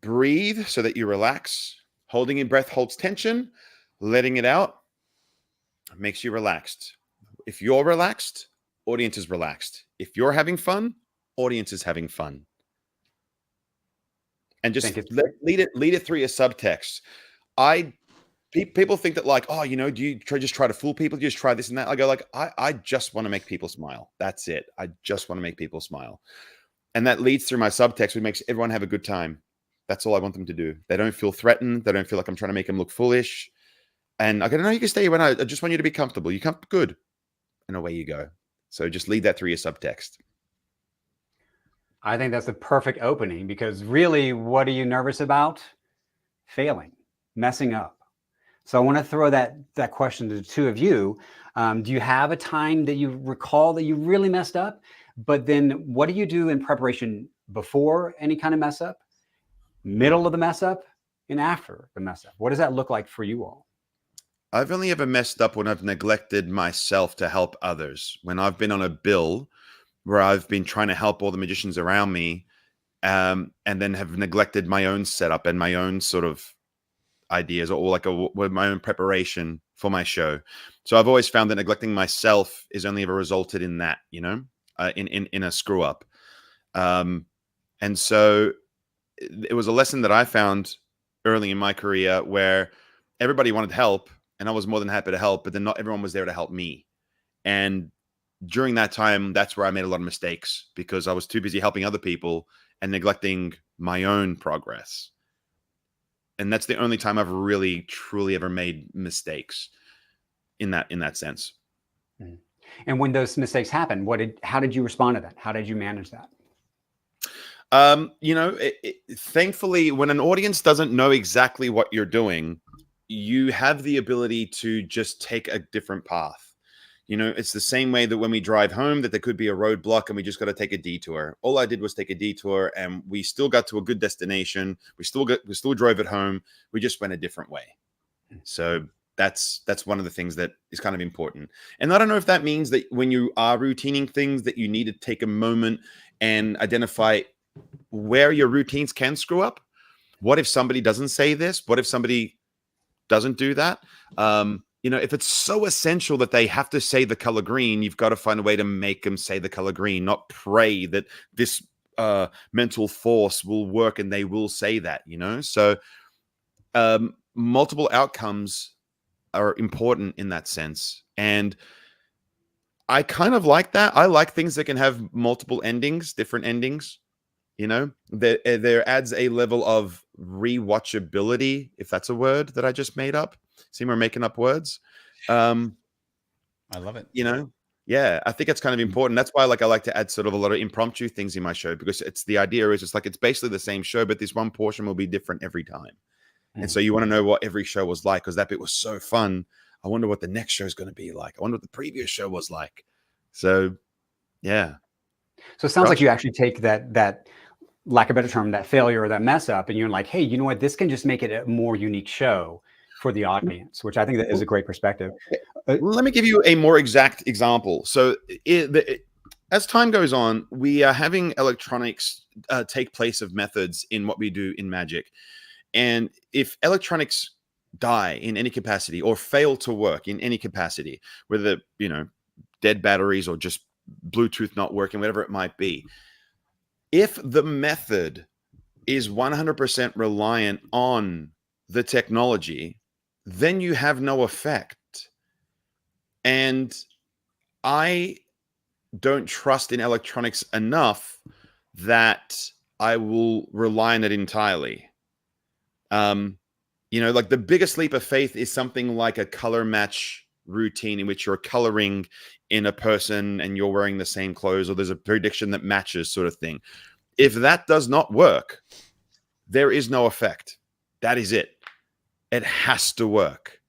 breathe so that you relax. Holding in breath holds tension, letting it out makes you relaxed. If you're relaxed, audience is relaxed. If you're having fun, audience is having fun. And just lead it through your subtext. People think that, like, oh, you know, do you just try to fool people? Do you just try this and that? I go, like, I just want to make people smile. That's it. I just want to make people smile. And that leads through my subtext, which makes everyone have a good time. That's all I want them to do. They don't feel threatened. They don't feel like I'm trying to make them look foolish. And I go, no, you can stay when I just want you to be comfortable. You come good. And away you go. So just lead that through your subtext. I think that's the perfect opening, because really, what are you nervous about? Failing, messing up. So I want to throw that question to the two of you. Do you have a time that you recall that you really messed up? But then what do you do in preparation before any kind of mess up, middle of the mess up, and after the mess up? What does that look like for you all? I've only ever messed up when I've neglected myself to help others. When I've been on a bill where I've been trying to help all the magicians around me, and then have neglected my own setup and my own sort of ideas, or like my own preparation for my show. So I've always found that neglecting myself is only ever resulted in that, in a screw up. And so it was a lesson that I found early in my career where everybody wanted help and I was more than happy to help, but then not everyone was there to help me. And during that time, that's where I made a lot of mistakes because I was too busy helping other people and neglecting my own progress. And that's the only time I've really, truly ever made mistakes in that sense. Mm-hmm. And when those mistakes happen, how did you respond to that? How did you manage that? Thankfully, when an audience doesn't know exactly what you're doing, you have the ability to just take a different path. It's the same way that when we drive home, that there could be a roadblock and we just got to take a detour. All I did was take a detour and we still got to a good destination. We still drove it home. We just went a different way. So that's one of the things that is kind of important. And I don't know if that means that when you are routining things that you need to take a moment and identify where your routines can screw up. What if somebody doesn't say this? What if somebody doesn't do that? If it's so essential that they have to say the color green, you've got to find a way to make them say the color green, not pray that this mental force will work and they will say that, So multiple outcomes are important in that sense. And I kind of like that. I like things that can have multiple endings, different endings. There adds a level of rewatchability, if that's a word that I just made up. See, we're making up words. I love it. Yeah, I think it's kind of important. That's why I like to add sort of a lot of impromptu things in my show, because it's basically the same show, but this one portion will be different every time. And so you want to know what every show was like, because that bit was so fun. I wonder what the next show is going to be like. I wonder what the previous show was like. So, yeah. So it sounds like you actually take that lack of a better term, that failure or that mess up, and you're like, hey, you know what? This can just make it a more unique show for the audience, which I think that is a great perspective. Let me give you a more exact example. So as time goes on, we are having electronics take place of methods in what we do in magic. And if electronics die in any capacity or fail to work in any capacity, whether, dead batteries or just Bluetooth not working, whatever it might be, if the method is 100% reliant on the technology, then you have no effect. And I don't trust in electronics enough that I will rely on it entirely. Like the biggest leap of faith is something like a color match routine in which you're coloring in a person and you're wearing the same clothes, or there's a prediction that matches, sort of thing. If that does not work, there is no effect. That is it. It has to work.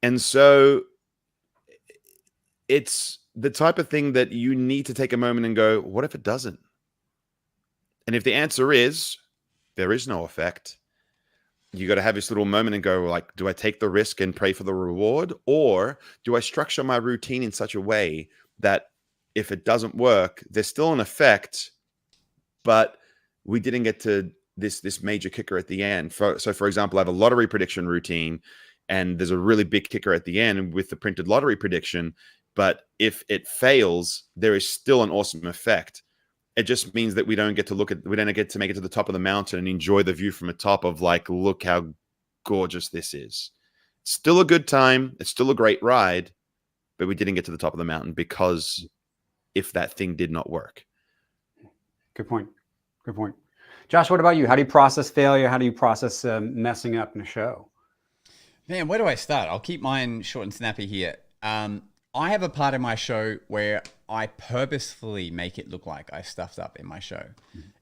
And so it's the type of thing that you need to take a moment and go, what if it doesn't? And if the answer is there is no effect, you got to have this little moment and go, like, do I take the risk and pray for the reward? Or do I structure my routine in such a way that if it doesn't work, there's still an effect, but we didn't get to this major kicker at the end. So for example, I have a lottery prediction routine, and there's a really big kicker at the end with the printed lottery prediction. But if it fails, there is still an awesome effect. It just means that we don't get to make it to the top of the mountain and enjoy the view from the top of, like, look how gorgeous this is. It's still a good time. It's still a great ride, but we didn't get to the top of the mountain because if that thing did not work. Good point. Good point. Josh, what about you? How do you process failure? How do you process messing up in a show? Man, where do I start? I'll keep mine short and snappy here. I have a part of my show where I purposefully make it look like I stuffed up in my show.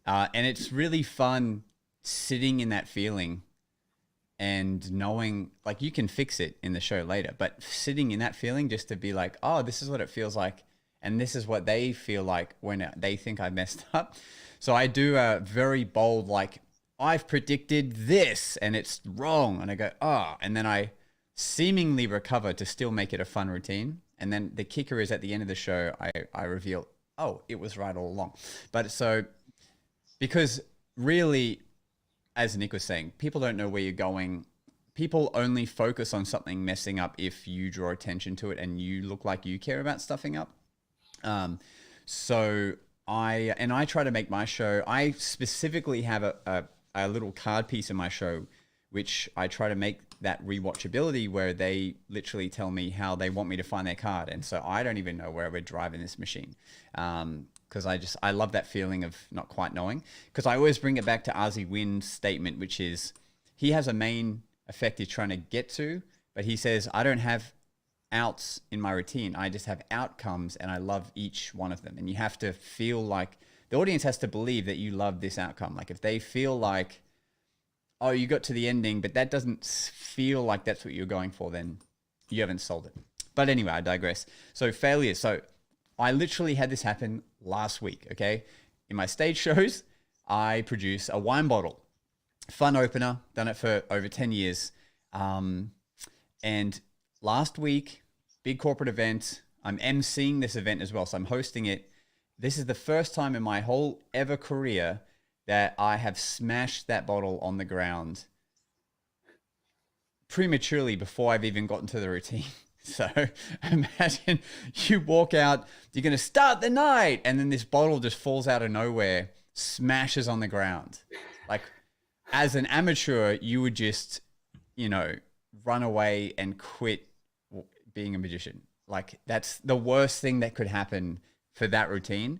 And it's really fun sitting in that feeling and knowing, like, you can fix it in the show later, but sitting in that feeling just to be like, oh, this is what it feels like. And this is what they feel like when they think I messed up. So I do a very bold, like, I've predicted this and it's wrong. And I go, oh, and then I seemingly recover to still make it a fun routine. And then the kicker is at the end of the show, I reveal, oh, it was right all along. But so because really, as Nick was saying, people don't know where you're going. People only focus on something messing up if you draw attention to it and you look like you care about stuffing up. So I try to make my show. I specifically have a little card piece in my show, which I try to make that rewatchability, where they literally tell me how they want me to find their card. And so I don't even know where we're driving this machine. Because I love that feeling of not quite knowing. Because I always bring it back to Ozzy Wynn's statement, which is he has a main effect he's trying to get to, but he says, I don't have outs in my routine. I just have outcomes, and I love each one of them. And you have to feel like the audience has to believe that you love this outcome. Like if they feel like, oh, you got to the ending, but that doesn't feel like that's what you're going for, then you haven't sold it. But anyway, I digress. So failures. So I literally had this happen last week, okay? In my stage shows, I produce a wine bottle. Fun opener, done it for over 10 years. And last week, big corporate event. I'm emceeing this event as well, so I'm hosting it. This is the first time in my whole ever career that I have smashed that bottle on the ground prematurely before I've even gotten to the routine. So imagine you walk out, you're going to start the night, and then this bottle just falls out of nowhere, smashes on the ground. Like, as an amateur, you would just, run away and quit being a magician. Like, that's the worst thing that could happen for that routine.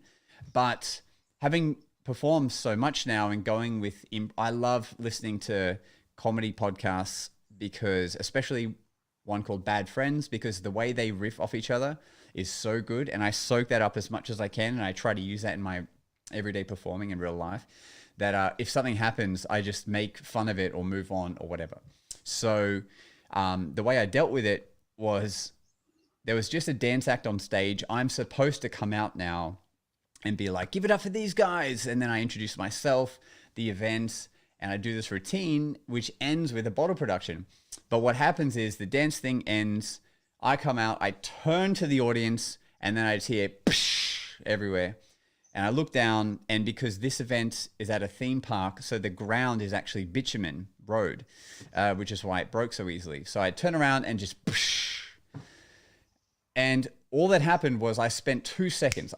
But having performed so much now and going with, I love listening to comedy podcasts, because especially one called Bad Friends, because the way they riff off each other is so good. And I soak that up as much as I can. And I try to use that in my everyday performing in real life, that if something happens, I just make fun of it or move on or whatever. So the way I dealt with it was, there was just a dance act on stage. I'm supposed to come out now and be like, give it up for these guys. And then I introduce myself, the event, and I do this routine, which ends with a bottle production. But what happens is the dance thing ends. I come out, I turn to the audience, and then I just hear psh everywhere. And I look down, and because this event is at a theme park, so the ground is actually bitumen road, which is why it broke so easily. So I turn around and just psh. And all that happened was I spent 2 seconds.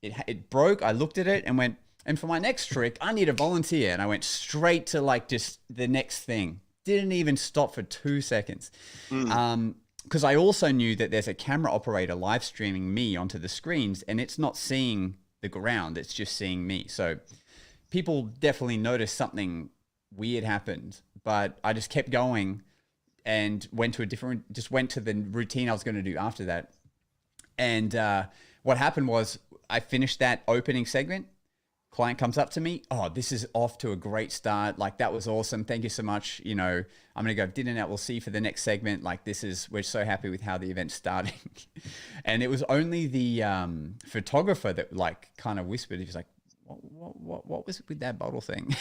It broke. I looked at it and went, and for my next trick, I need a volunteer. And I went straight to just the next thing. Didn't even stop for 2 seconds. Because I also knew that there's a camera operator live streaming me onto the screens, and it's not seeing the ground. It's just seeing me. So people definitely noticed something weird happened, but I just kept going and went to the routine I was going to do after that. And what happened was, I finished that opening segment. Client comes up to me. Oh, this is off to a great start. Like, that was awesome. Thank you so much. I'm going to go dinner now. We'll see you for the next segment. Like, we're so happy with how the event's starting. And it was only the photographer that kind of whispered. He was like, what was with that bottle thing?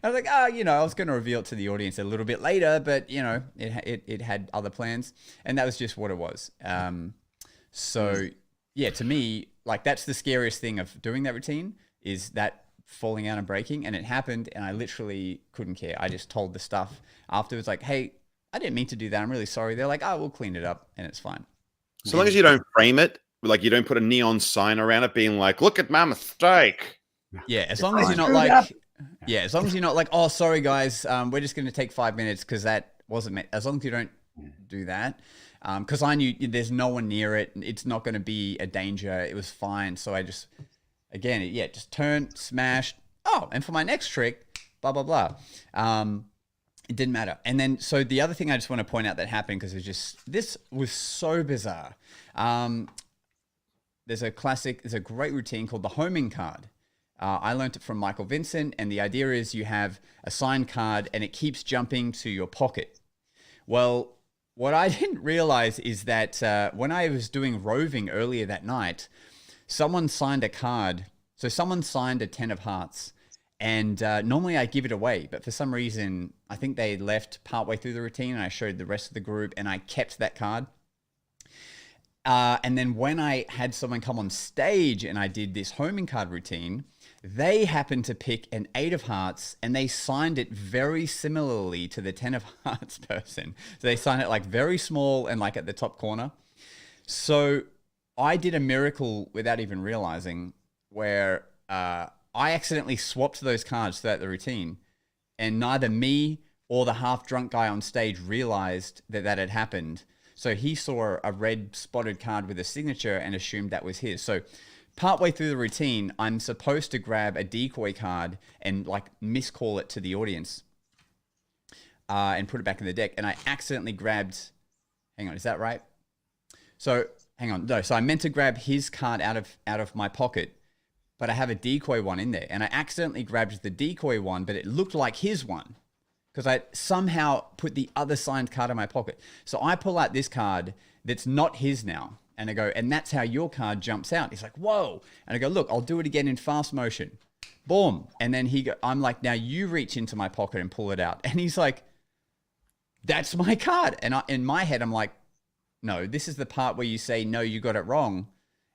I was like, I was going to reveal it to the audience a little bit later, but it had other plans, and that was just what it was. So yeah, to me, that's the scariest thing of doing that routine, is that falling out and breaking. And it happened, and I literally couldn't care. I just told the stuff afterwards, like, hey, I didn't mean to do that. I'm really sorry. They're like, oh, we'll clean it up, and it's fine. So long as you don't frame it, like you don't put a neon sign around it being like, look at my mistake. Yeah, as long as you're not like, as long as you're not like, oh, sorry guys, we're just going to take 5 minutes because that wasn't meant. As long as you don't do that, because I knew there's no one near it, it's not going to be a danger. It was fine. So I just, again, just turned, smashed. Oh, and for my next trick, blah blah blah. It didn't matter. And then, so the other thing I just want to point out that happened, because this was so bizarre. There's a great routine called the homing card. I learned it from Michael Vincent, and the idea is you have a signed card and it keeps jumping to your pocket. Well, what I didn't realize is that when I was doing roving earlier that night, someone signed a card. So someone signed a 10 of hearts, and normally I give it away, but for some reason, I think they left partway through the routine, and I showed the rest of the group, and I kept that card. And then when I had someone come on stage and I did this homing card routine, They happened to pick an 8 of hearts, and they signed it very similarly to the 10 of hearts person. So they signed it like very small and like at the top corner. So I did a miracle without even realizing, where I accidentally swapped those cards throughout the routine, and neither me or the half drunk guy on stage realized that that had happened. So he saw a red spotted card with a signature and assumed that was his. So partway through the routine, I'm supposed to grab a decoy card and like miscall it to the audience and put it back in the deck. And I accidentally grabbed, hang on, is that right? So hang on, no. So I meant to grab his card out of my pocket, but I have a decoy one in there, and I accidentally grabbed the decoy one, but it looked like his one because I somehow put the other signed card in my pocket. So I pull out this card that's not his now, and I go, and that's how your card jumps out. He's like, whoa. And I go, look, I'll do it again in fast motion. Boom. And then I'm like, now you reach into my pocket and pull it out. And he's like, that's my card. And in my head, I'm like, no, this is the part where you say, no, you got it wrong.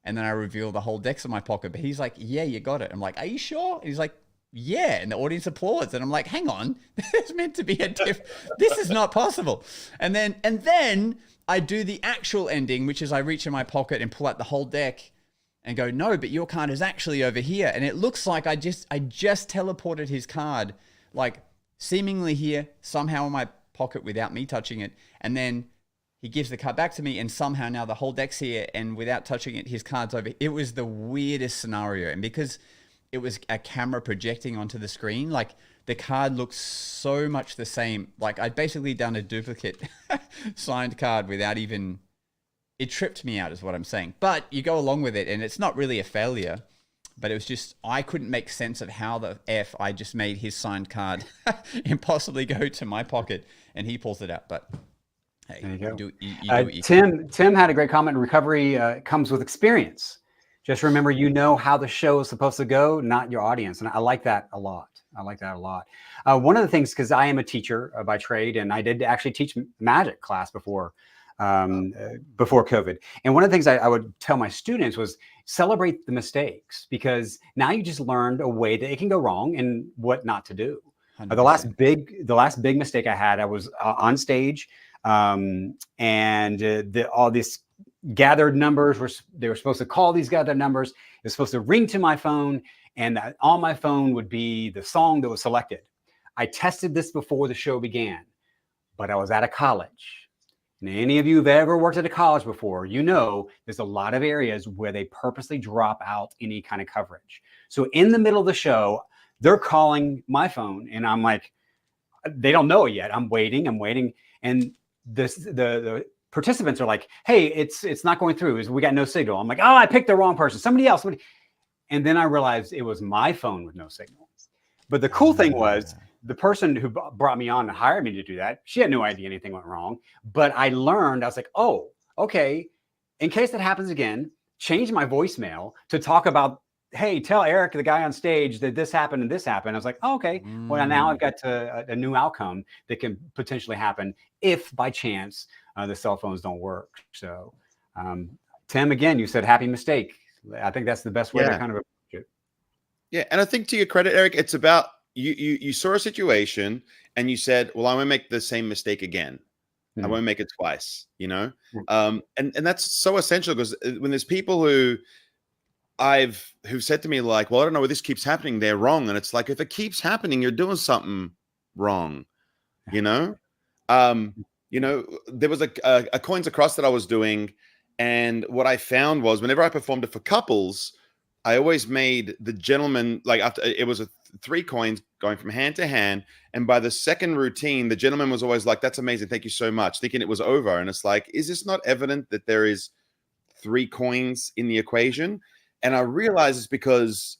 And then I reveal the whole deck's in my pocket. But he's like, yeah, you got it. I'm like, are you sure? And he's like, yeah. And the audience applauds. And I'm like, hang on, there's meant to be a this is not possible. And then I do the actual ending, which is I reach in my pocket and pull out the whole deck and go, no, but your card is actually over here. And it looks like I just teleported his card, like seemingly here, somehow in my pocket without me touching it. And then he gives the card back to me, and somehow now the whole deck's here, and without touching it, his card's over. It was the weirdest scenario. And because it was a camera projecting onto the screen, like the card looks so much the same. Like I'd basically done a duplicate signed card without even, it tripped me out is what I'm saying. But you go along with it, and it's not really a failure, but it was just, I couldn't make sense of how the F I just made his signed card impossibly go to my pocket, and he pulls it out. But hey, there you go. Do what you Tim had a great comment. Recovery comes with experience. Just remember, you know how the show is supposed to go, not your audience. And I like that a lot. One of the things, because I am a teacher by trade, and I did actually teach magic class before COVID. And one of the things I would tell my students was celebrate the mistakes, because now you just learned a way that it can go wrong and what not to do. The last big mistake I had, I was on stage, and all this gathered numbers they were supposed to call these gathered numbers. It was supposed to ring to my phone, and on my phone would be the song that was selected. I tested this before the show began, but I was at a college. And any of you who've ever worked at a college before, you know there's a lot of areas where they purposely drop out any kind of coverage. So in the middle of the show, they're calling my phone, and I'm like, they don't know it yet. I'm waiting, and the participants are like, hey, it's not going through. We got no signal. I'm like, oh, I picked the wrong person. Somebody else. And then I realized it was my phone with no signal. But the cool thing was, the person who brought me on and hired me to do that, she had no idea anything went wrong. But I learned, I was like, oh, okay, in case that happens again, change my voicemail to talk about, hey, tell Eric, the guy on stage, that this happened and this happened. I was like, oh, okay, well, now I've got a new outcome that can potentially happen if by chance the cell phones don't work. So Tim, again, you said happy mistake. I think that's the best way to kind of approach it. Yeah. And I think, to your credit, Eric, it's about you saw a situation and you said, well, I won't make the same mistake again. I won't make it twice, you know? And that's so essential, because when there's people who've said to me like, well, I don't know why this keeps happening, they're wrong. And it's like, if it keeps happening, you're doing something wrong, you know? There was a coins across that I was doing. And what I found was, whenever I performed it for couples, I always made the gentleman, like, after it was 3 coins going from hand to hand. And by the second routine, the gentleman was always like, that's amazing, thank you so much, thinking it was over. And it's like, is this not evident that there is 3 coins in the equation? And I realized it's because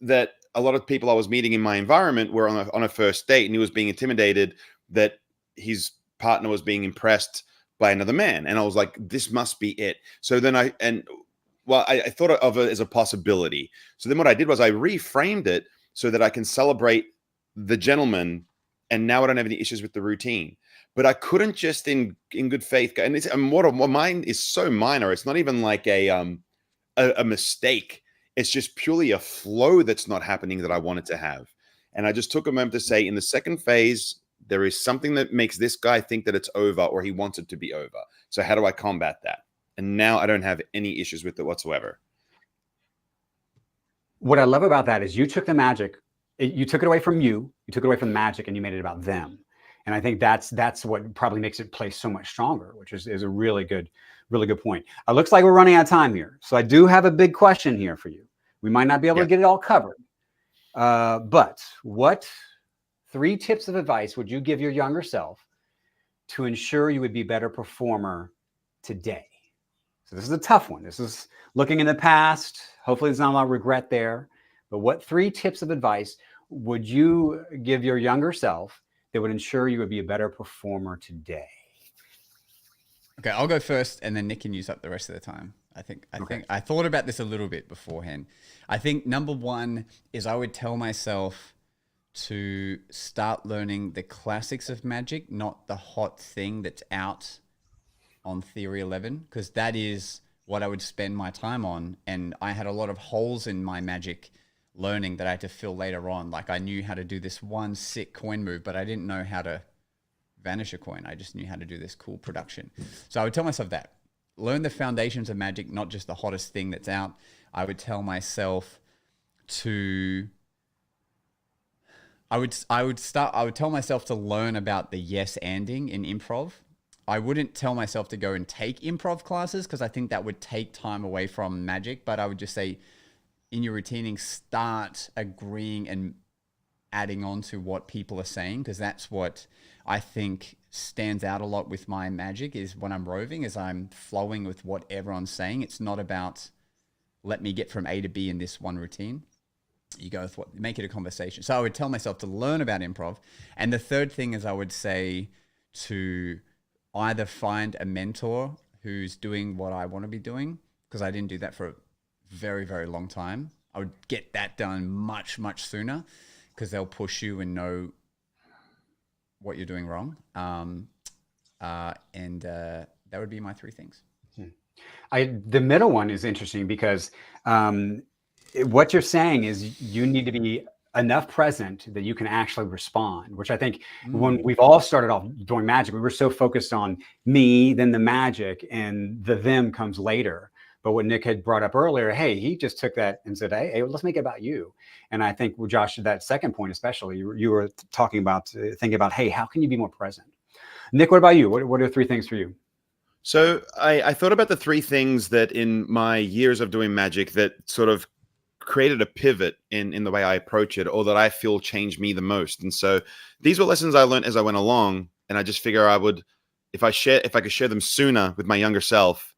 that a lot of people I was meeting in my environment were on a first date, and he was being intimidated that his partner was being impressed by another man. And I was like, this must be it. So then I thought of it as a possibility. So then what I did was I reframed it so that I can celebrate the gentleman, and now I don't have any issues with the routine. But I couldn't just in good faith go, and what mine is so minor. It's not even like a mistake. It's just purely a flow that's not happening that I wanted to have. And I just took a moment to say, in the second phase, there is something that makes this guy think that it's over, or he wants it to be over. So how do I combat that? And now I don't have any issues with it whatsoever. What I love about that is you took the magic, you took it away from you took it away from the magic, and you made it about them. And I think that's what probably makes it play so much stronger, which is a really good point. It looks like we're running out of time here. So I do have a big question here for you. We might not be able to get it all covered. But what 3 tips of advice would you give your younger self to ensure you would be a better performer today? So this is a tough one. This is looking in the past. Hopefully there's not a lot of regret there. But what 3 tips of advice would you give your younger self that would ensure you would be a better performer today? Okay, I'll go first, and then Nick can use up the rest of the time. I think I thought about this a little bit beforehand. I think number 1 is I would tell myself to start learning the classics of magic, not the hot thing that's out on Theory 11, because that is what I would spend my time on. And I had a lot of holes in my magic learning that I had to fill later on. Like I knew how to do this one sick coin move, but I didn't know how to vanish a coin. I just knew how to do this cool production. So I would tell myself that. Learn the foundations of magic, not just the hottest thing that's out. I would tell myself to I would tell myself to learn about the yes-anding in improv. I wouldn't tell myself to go and take improv classes because I think that would take time away from magic, but I would just say in your routineng, start agreeing and adding on to what people are saying, because that's what I think stands out a lot with my magic is when I'm roving, is I'm flowing with what everyone's saying. It's not about let me get from A to B in this one routine. You go with what, make it a conversation. So I would tell myself to learn about improv. And the third thing is I would say to either find a mentor who's doing what I want to be doing, because I didn't do that for a very, very long time. I would get that done much, much sooner because they'll push you and know what you're doing wrong. That would be my 3 things. The middle one is interesting because what you're saying is you need to be enough present that you can actually respond, which I think when we've all started off doing magic, we were so focused on me, then the magic, and the them comes later. But what Nick had brought up earlier, hey, he just took that and said, hey, let's make it about you. And I think, well, Josh, that second point especially, you were talking about, thinking about, hey, how can you be more present? Nick, what about you? What are 3 things for you? So I thought about the 3 things that in my years of doing magic that sort of created a pivot in the way I approach it, or that I feel changed me the most. And so these were lessons I learned as I went along. And I just figure I would, if I could share them sooner with my younger self,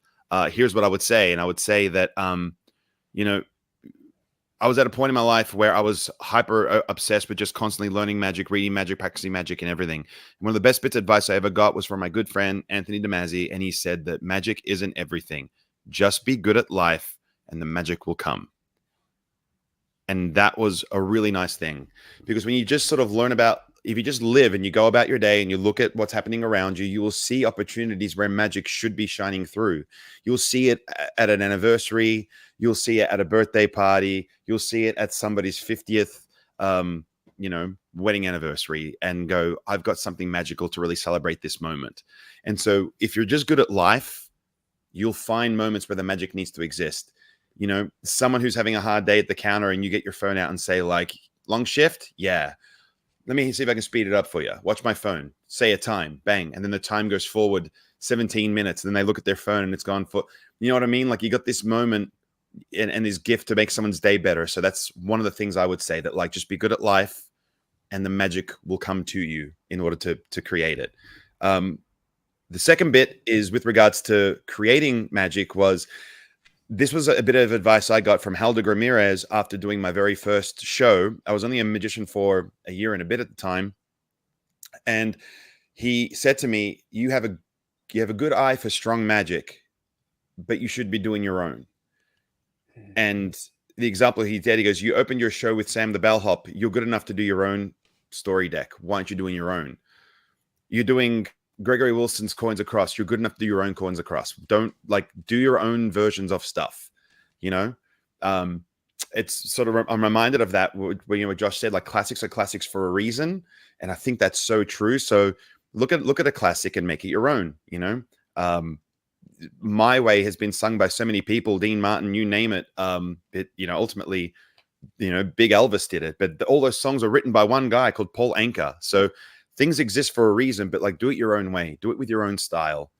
here's what I would say. And I would say that, I was at a point in my life where I was hyper obsessed with just constantly learning magic, reading magic, practicing magic, and everything. And one of the best bits of advice I ever got was from my good friend, Anthony Damazzi. And he said that magic isn't everything. Just be good at life and the magic will come. And that was a really nice thing, because when you just sort of learn about, if you just live and you go about your day and you look at what's happening around you, you will see opportunities where magic should be shining through. You'll see it at an anniversary. You'll see it at a birthday party. You'll see it at somebody's 50th, wedding anniversary, and go, I've got something magical to really celebrate this moment. And so if you're just good at life, you'll find moments where the magic needs to exist. Someone who's having a hard day at the counter and you get your phone out and say like, long shift? Yeah. Let me see if I can speed it up for you. Watch my phone, say a time, bang. And then the time goes forward 17 minutes. And then they look at their phone and it's gone for, you know what I mean? Like you got this moment and this gift to make someone's day better. So that's one of the things I would say, that like, just be good at life and the magic will come to you in order to create it. The second bit is with regards to creating magic this was a bit of advice I got from Halder Ramirez after doing my very first show. I was only a magician for a year and a bit at the time. And he said to me, you have a good eye for strong magic, but you should be doing your own. And the example he did, he goes, you opened your show with Sam the Bellhop. You're good enough to do your own story deck. Why aren't you doing your own? You're doing Gregory Wilson's coins across. You're good enough to do your own coins across. Don't do your own versions of stuff, it's sort of, I'm reminded of that when, you know, what Josh said, like classics are classics for a reason. And I think that's so true. So look at a classic and make it your own, you know. My Way has been sung by so many people, Dean Martin, you name it. You know, ultimately, you know, Big Elvis did it, but all those songs are written by one guy called Paul Anka. So things exist for a reason, but like, do it your own way, do it with your own style,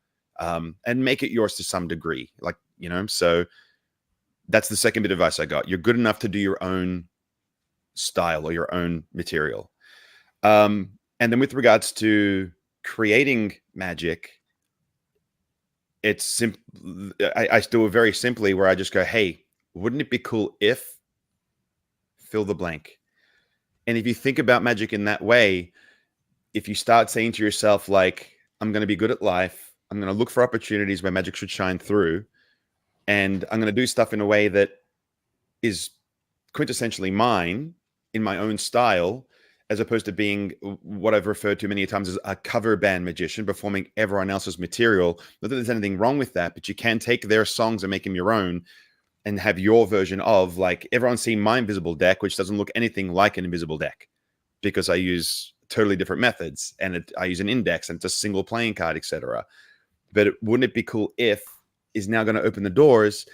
and make it yours to some degree. Like, you know, so that's the second bit of advice I got. You're good enough to do your own style or your own material. And then with regards to creating magic, it's simple. I do it very simply, where I just go, hey, wouldn't it be cool if fill the blank? And if you think about magic in that way, if you start saying to yourself, like, I'm going to be good at life, I'm going to look for opportunities where magic should shine through, and I'm going to do stuff in a way that is quintessentially mine, in my own style, as opposed to being what I've referred to many times as a cover band magician performing everyone else's material. Not that there's anything wrong with that, but you can take their songs and make them your own and have your version of, like, everyone's seen my invisible deck, which doesn't look anything like an invisible deck because I use totally different methods, and I use an index and it's a single playing card, etc. But wouldn't it be cool if is now going to open the doors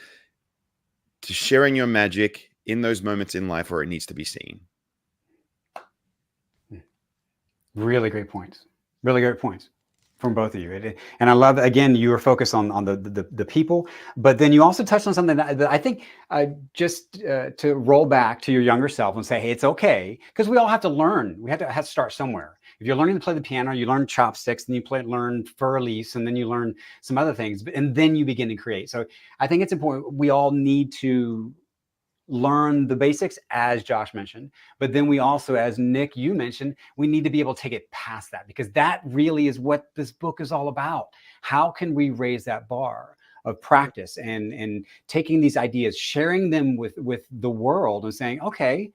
to sharing your magic in those moments in life where it needs to be seen. Really great points. Really great points from both of you. And I love that, again, you were focused on the people, but then you also touched on something that I think just to roll back to your younger self and say, hey, it's okay, because we all have to learn. We have to start somewhere. If you're learning to play the piano, you learn chopsticks, then you learn fur-elise, and then you learn some other things, and then you begin to create. So I think it's important. We all need to learn the basics, as Josh mentioned, but then we also, as Nick, you mentioned, we need to be able to take it past that, because that really is what this book is all about. How can we raise that bar of practice and taking these ideas, sharing them with the world, and saying, okay,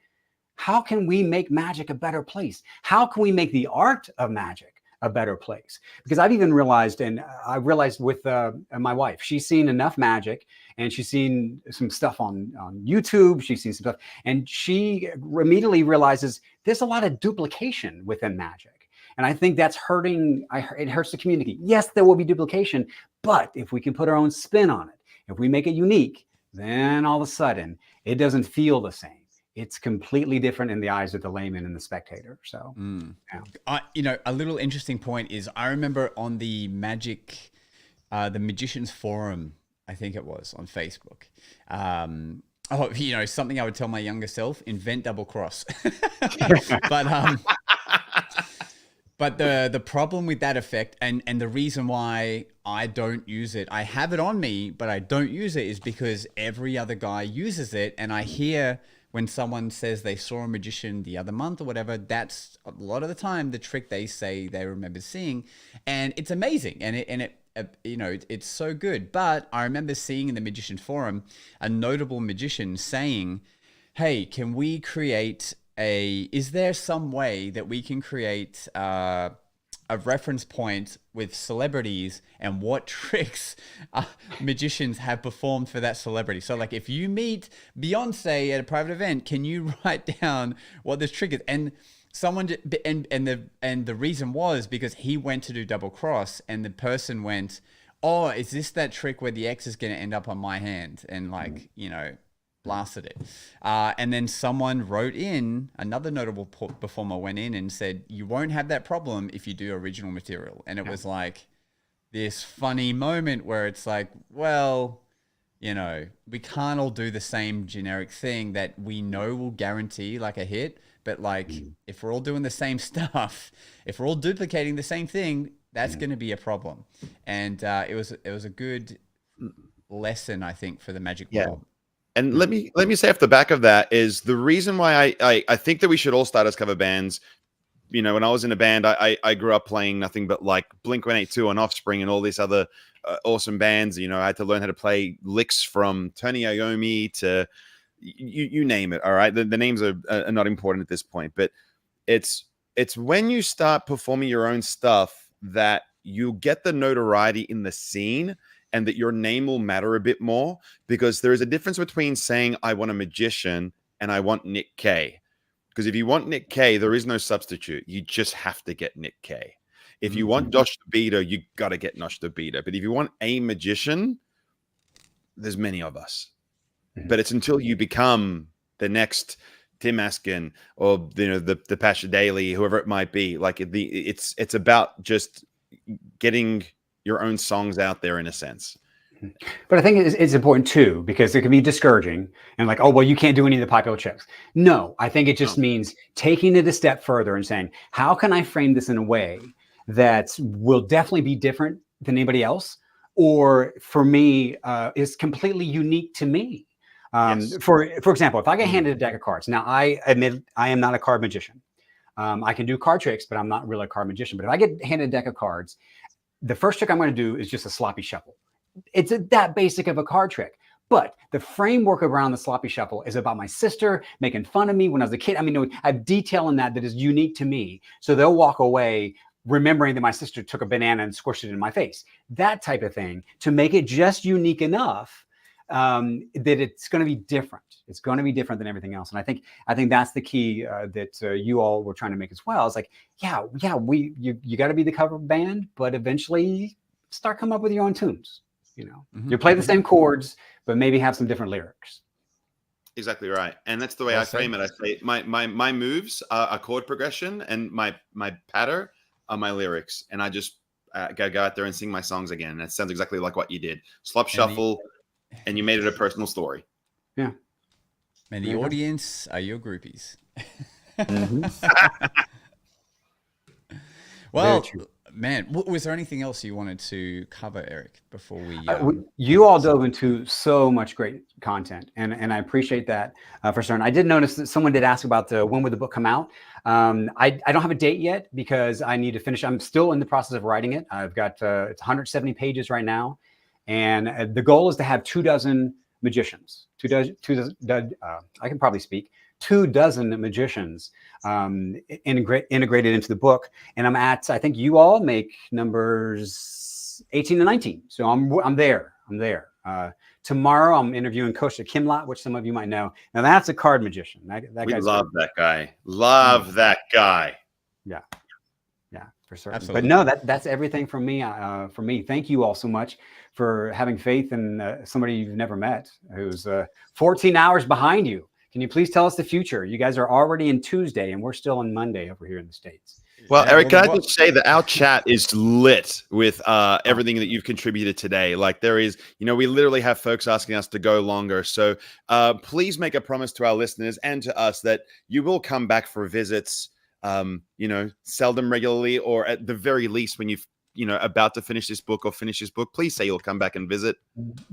how can we make magic a better place? How can we make the art of magic a better place? Because I've even realized, and I realized with my wife, she's seen enough magic, and she's seen some stuff on YouTube, she's seen some stuff, and she immediately realizes there's a lot of duplication within magic. And I think that's hurting, it hurts the community. Yes, there will be duplication, but if we can put our own spin on it, if we make it unique, then all of a sudden it doesn't feel the same. It's completely different in the eyes of the layman and the spectator. So, yeah. You know, a little interesting point is, I remember on the magic, the Magicians Forum, I think it was, on Facebook. You know, something I would tell my younger self: invent double cross. But the problem with that effect, and the reason why I don't use it, I have it on me, but I don't use it, is because every other guy uses it, and I hear when someone says they saw a magician the other month or whatever, that's a lot of the time the trick they say they remember seeing, and it's amazing, and it you know, it's so good. But I remember seeing in the Magician Forum a notable magician saying, "Hey, can we create is there some way that we can create a reference point with celebrities and what tricks magicians have performed for that celebrity? So like, if you meet Beyonce at a private event, can you write down what this trick is?" And someone and the reason was because he went to do double cross, and the person went, "Oh, is this that trick where the X is going to end up on my hand?" And like, you know, blasted it. And then someone wrote in, another notable performer went in and said, "You won't have that problem if you do original material." And it was like this funny moment where it's like, well, you know, we can't all do the same generic thing that we know will guarantee like a hit. But like, if we're all doing the same stuff, if we're all duplicating the same thing, that's going to be a problem. And it was a good lesson, I think, for the magic world. And let me say off the back of that is the reason why I think that we should all start as cover bands. You know, when I was in a band, I grew up playing nothing but like Blink-182 and Offspring and all these other awesome bands. You know, I had to learn how to play licks from Tony Iommi to you name it. All right, the names are not important at this point, but it's when you start performing your own stuff that you get the notoriety in the scene. and that your name will matter a bit more, because there is a difference between saying I want a magician and I want Nick K. Because if you want Nick K, there is no substitute. You just have to get Nick K. If you want Dosh the Beater, you got to get Nosh the Beater. But if you want a magician, there's many of us. But it's until you become the next Tim Askin or the Pasha Daily, whoever it might be. Like it's about just getting your own songs out there in a sense. But I think it's important too, because it can be discouraging and like, oh, well, you can't do any of the popular checks. No, I think it just means taking it a step further and saying, how can I frame this in a way that will definitely be different than anybody else, or for me is completely unique to me. Yes. For example, if I get handed a deck of cards, now I admit I am not a card magician. I can do card tricks, but I'm not really a card magician. But if I get handed a deck of cards, the first trick I'm going to do is just a sloppy shuffle. It's that basic of a card trick. But the framework around the sloppy shuffle is about my sister making fun of me when I was a kid. I mean, I have detail in that is unique to me. So they'll walk away remembering that my sister took a banana and squished it in my face. That type of thing, to make it just unique enough that it's going to be different. It's going to be different than everything else. And I think that's the key that you all were trying to make as well. It's like, you got to be the cover band, but eventually start coming up with your own tunes. You play the same chords, but maybe have some different lyrics. Exactly right. And that's the way I frame it. I say my moves are a chord progression, and my patter are my lyrics. And I just go out there and sing my songs again. And it sounds exactly like what you did. Slop shuffle, and you made it a personal story. Yeah. And the audience are your groupies. Well, man, was there anything else you wanted to cover, Eric, before we... You all dove into so much great content, and I appreciate that for certain. I did notice that someone did ask about when would the book come out. I don't have a date yet because I need to finish. I'm still in the process of writing it. I've got it's 170 pages right now, and the goal is to have 24 magicians. 24 I can probably speak. 24 magicians integrated into the book, and I think you all make numbers 18 and 19, so I'm there. Tomorrow I'm interviewing Coach Kimlot, which some of you might know. Now that's a card magician. We love that guy. Love that guy. Yeah, for certain. Absolutely. But no, that's everything from me. Thank you all so much for having faith in somebody you've never met, who's 14 hours behind you. Can you please tell us the future? You guys are already in Tuesday, and we're still in Monday over here in the States. Well, Eric, can I just say that our chat is lit with everything that you've contributed today. Like there is, we literally have folks asking us to go longer. So please make a promise to our listeners and to us that you will come back for visits, seldom regularly, or at the very least when you've about to finish this book, please say you'll come back and visit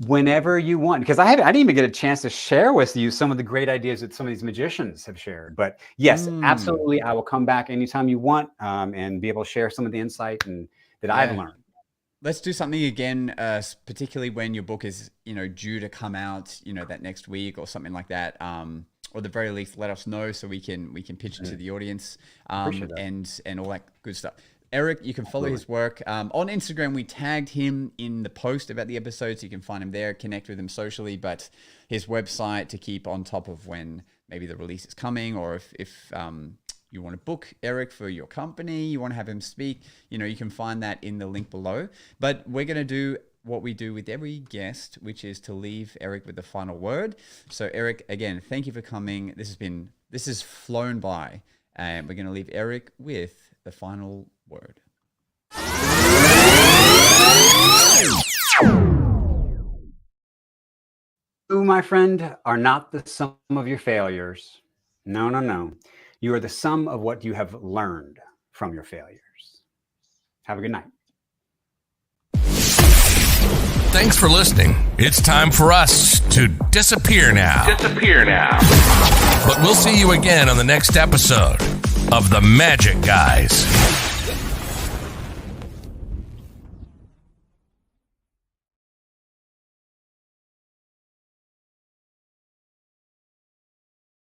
whenever you want, because I didn't even get a chance to share with you some of the great ideas that some of these magicians have shared. But yes, absolutely, I will come back anytime you want and be able to share some of the insight that I've learned. Let's do something again, particularly when your book is due to come out that next week or something like that. Or at the very least, let us know so we can pitch it to the audience and all that good stuff. Eric, you can follow his work on Instagram. We tagged him in the post about the episode, so you can find him there, connect with him socially. But his website to keep on top of when maybe the release is coming, or if you want to book Eric for your company, you want to have him speak, you can find that in the link below. But we're going to do what we do with every guest, which is to leave Eric with the final word. So Eric, again, thank you for coming. This has flown by, and we're going to leave Eric with the final word. You, my friend, are not the sum of your failures. No. You are the sum of what you have learned from your failures. Have a good night. Thanks for listening. It's time for us to disappear now. But we'll see you again on the next episode of The Magic Guys.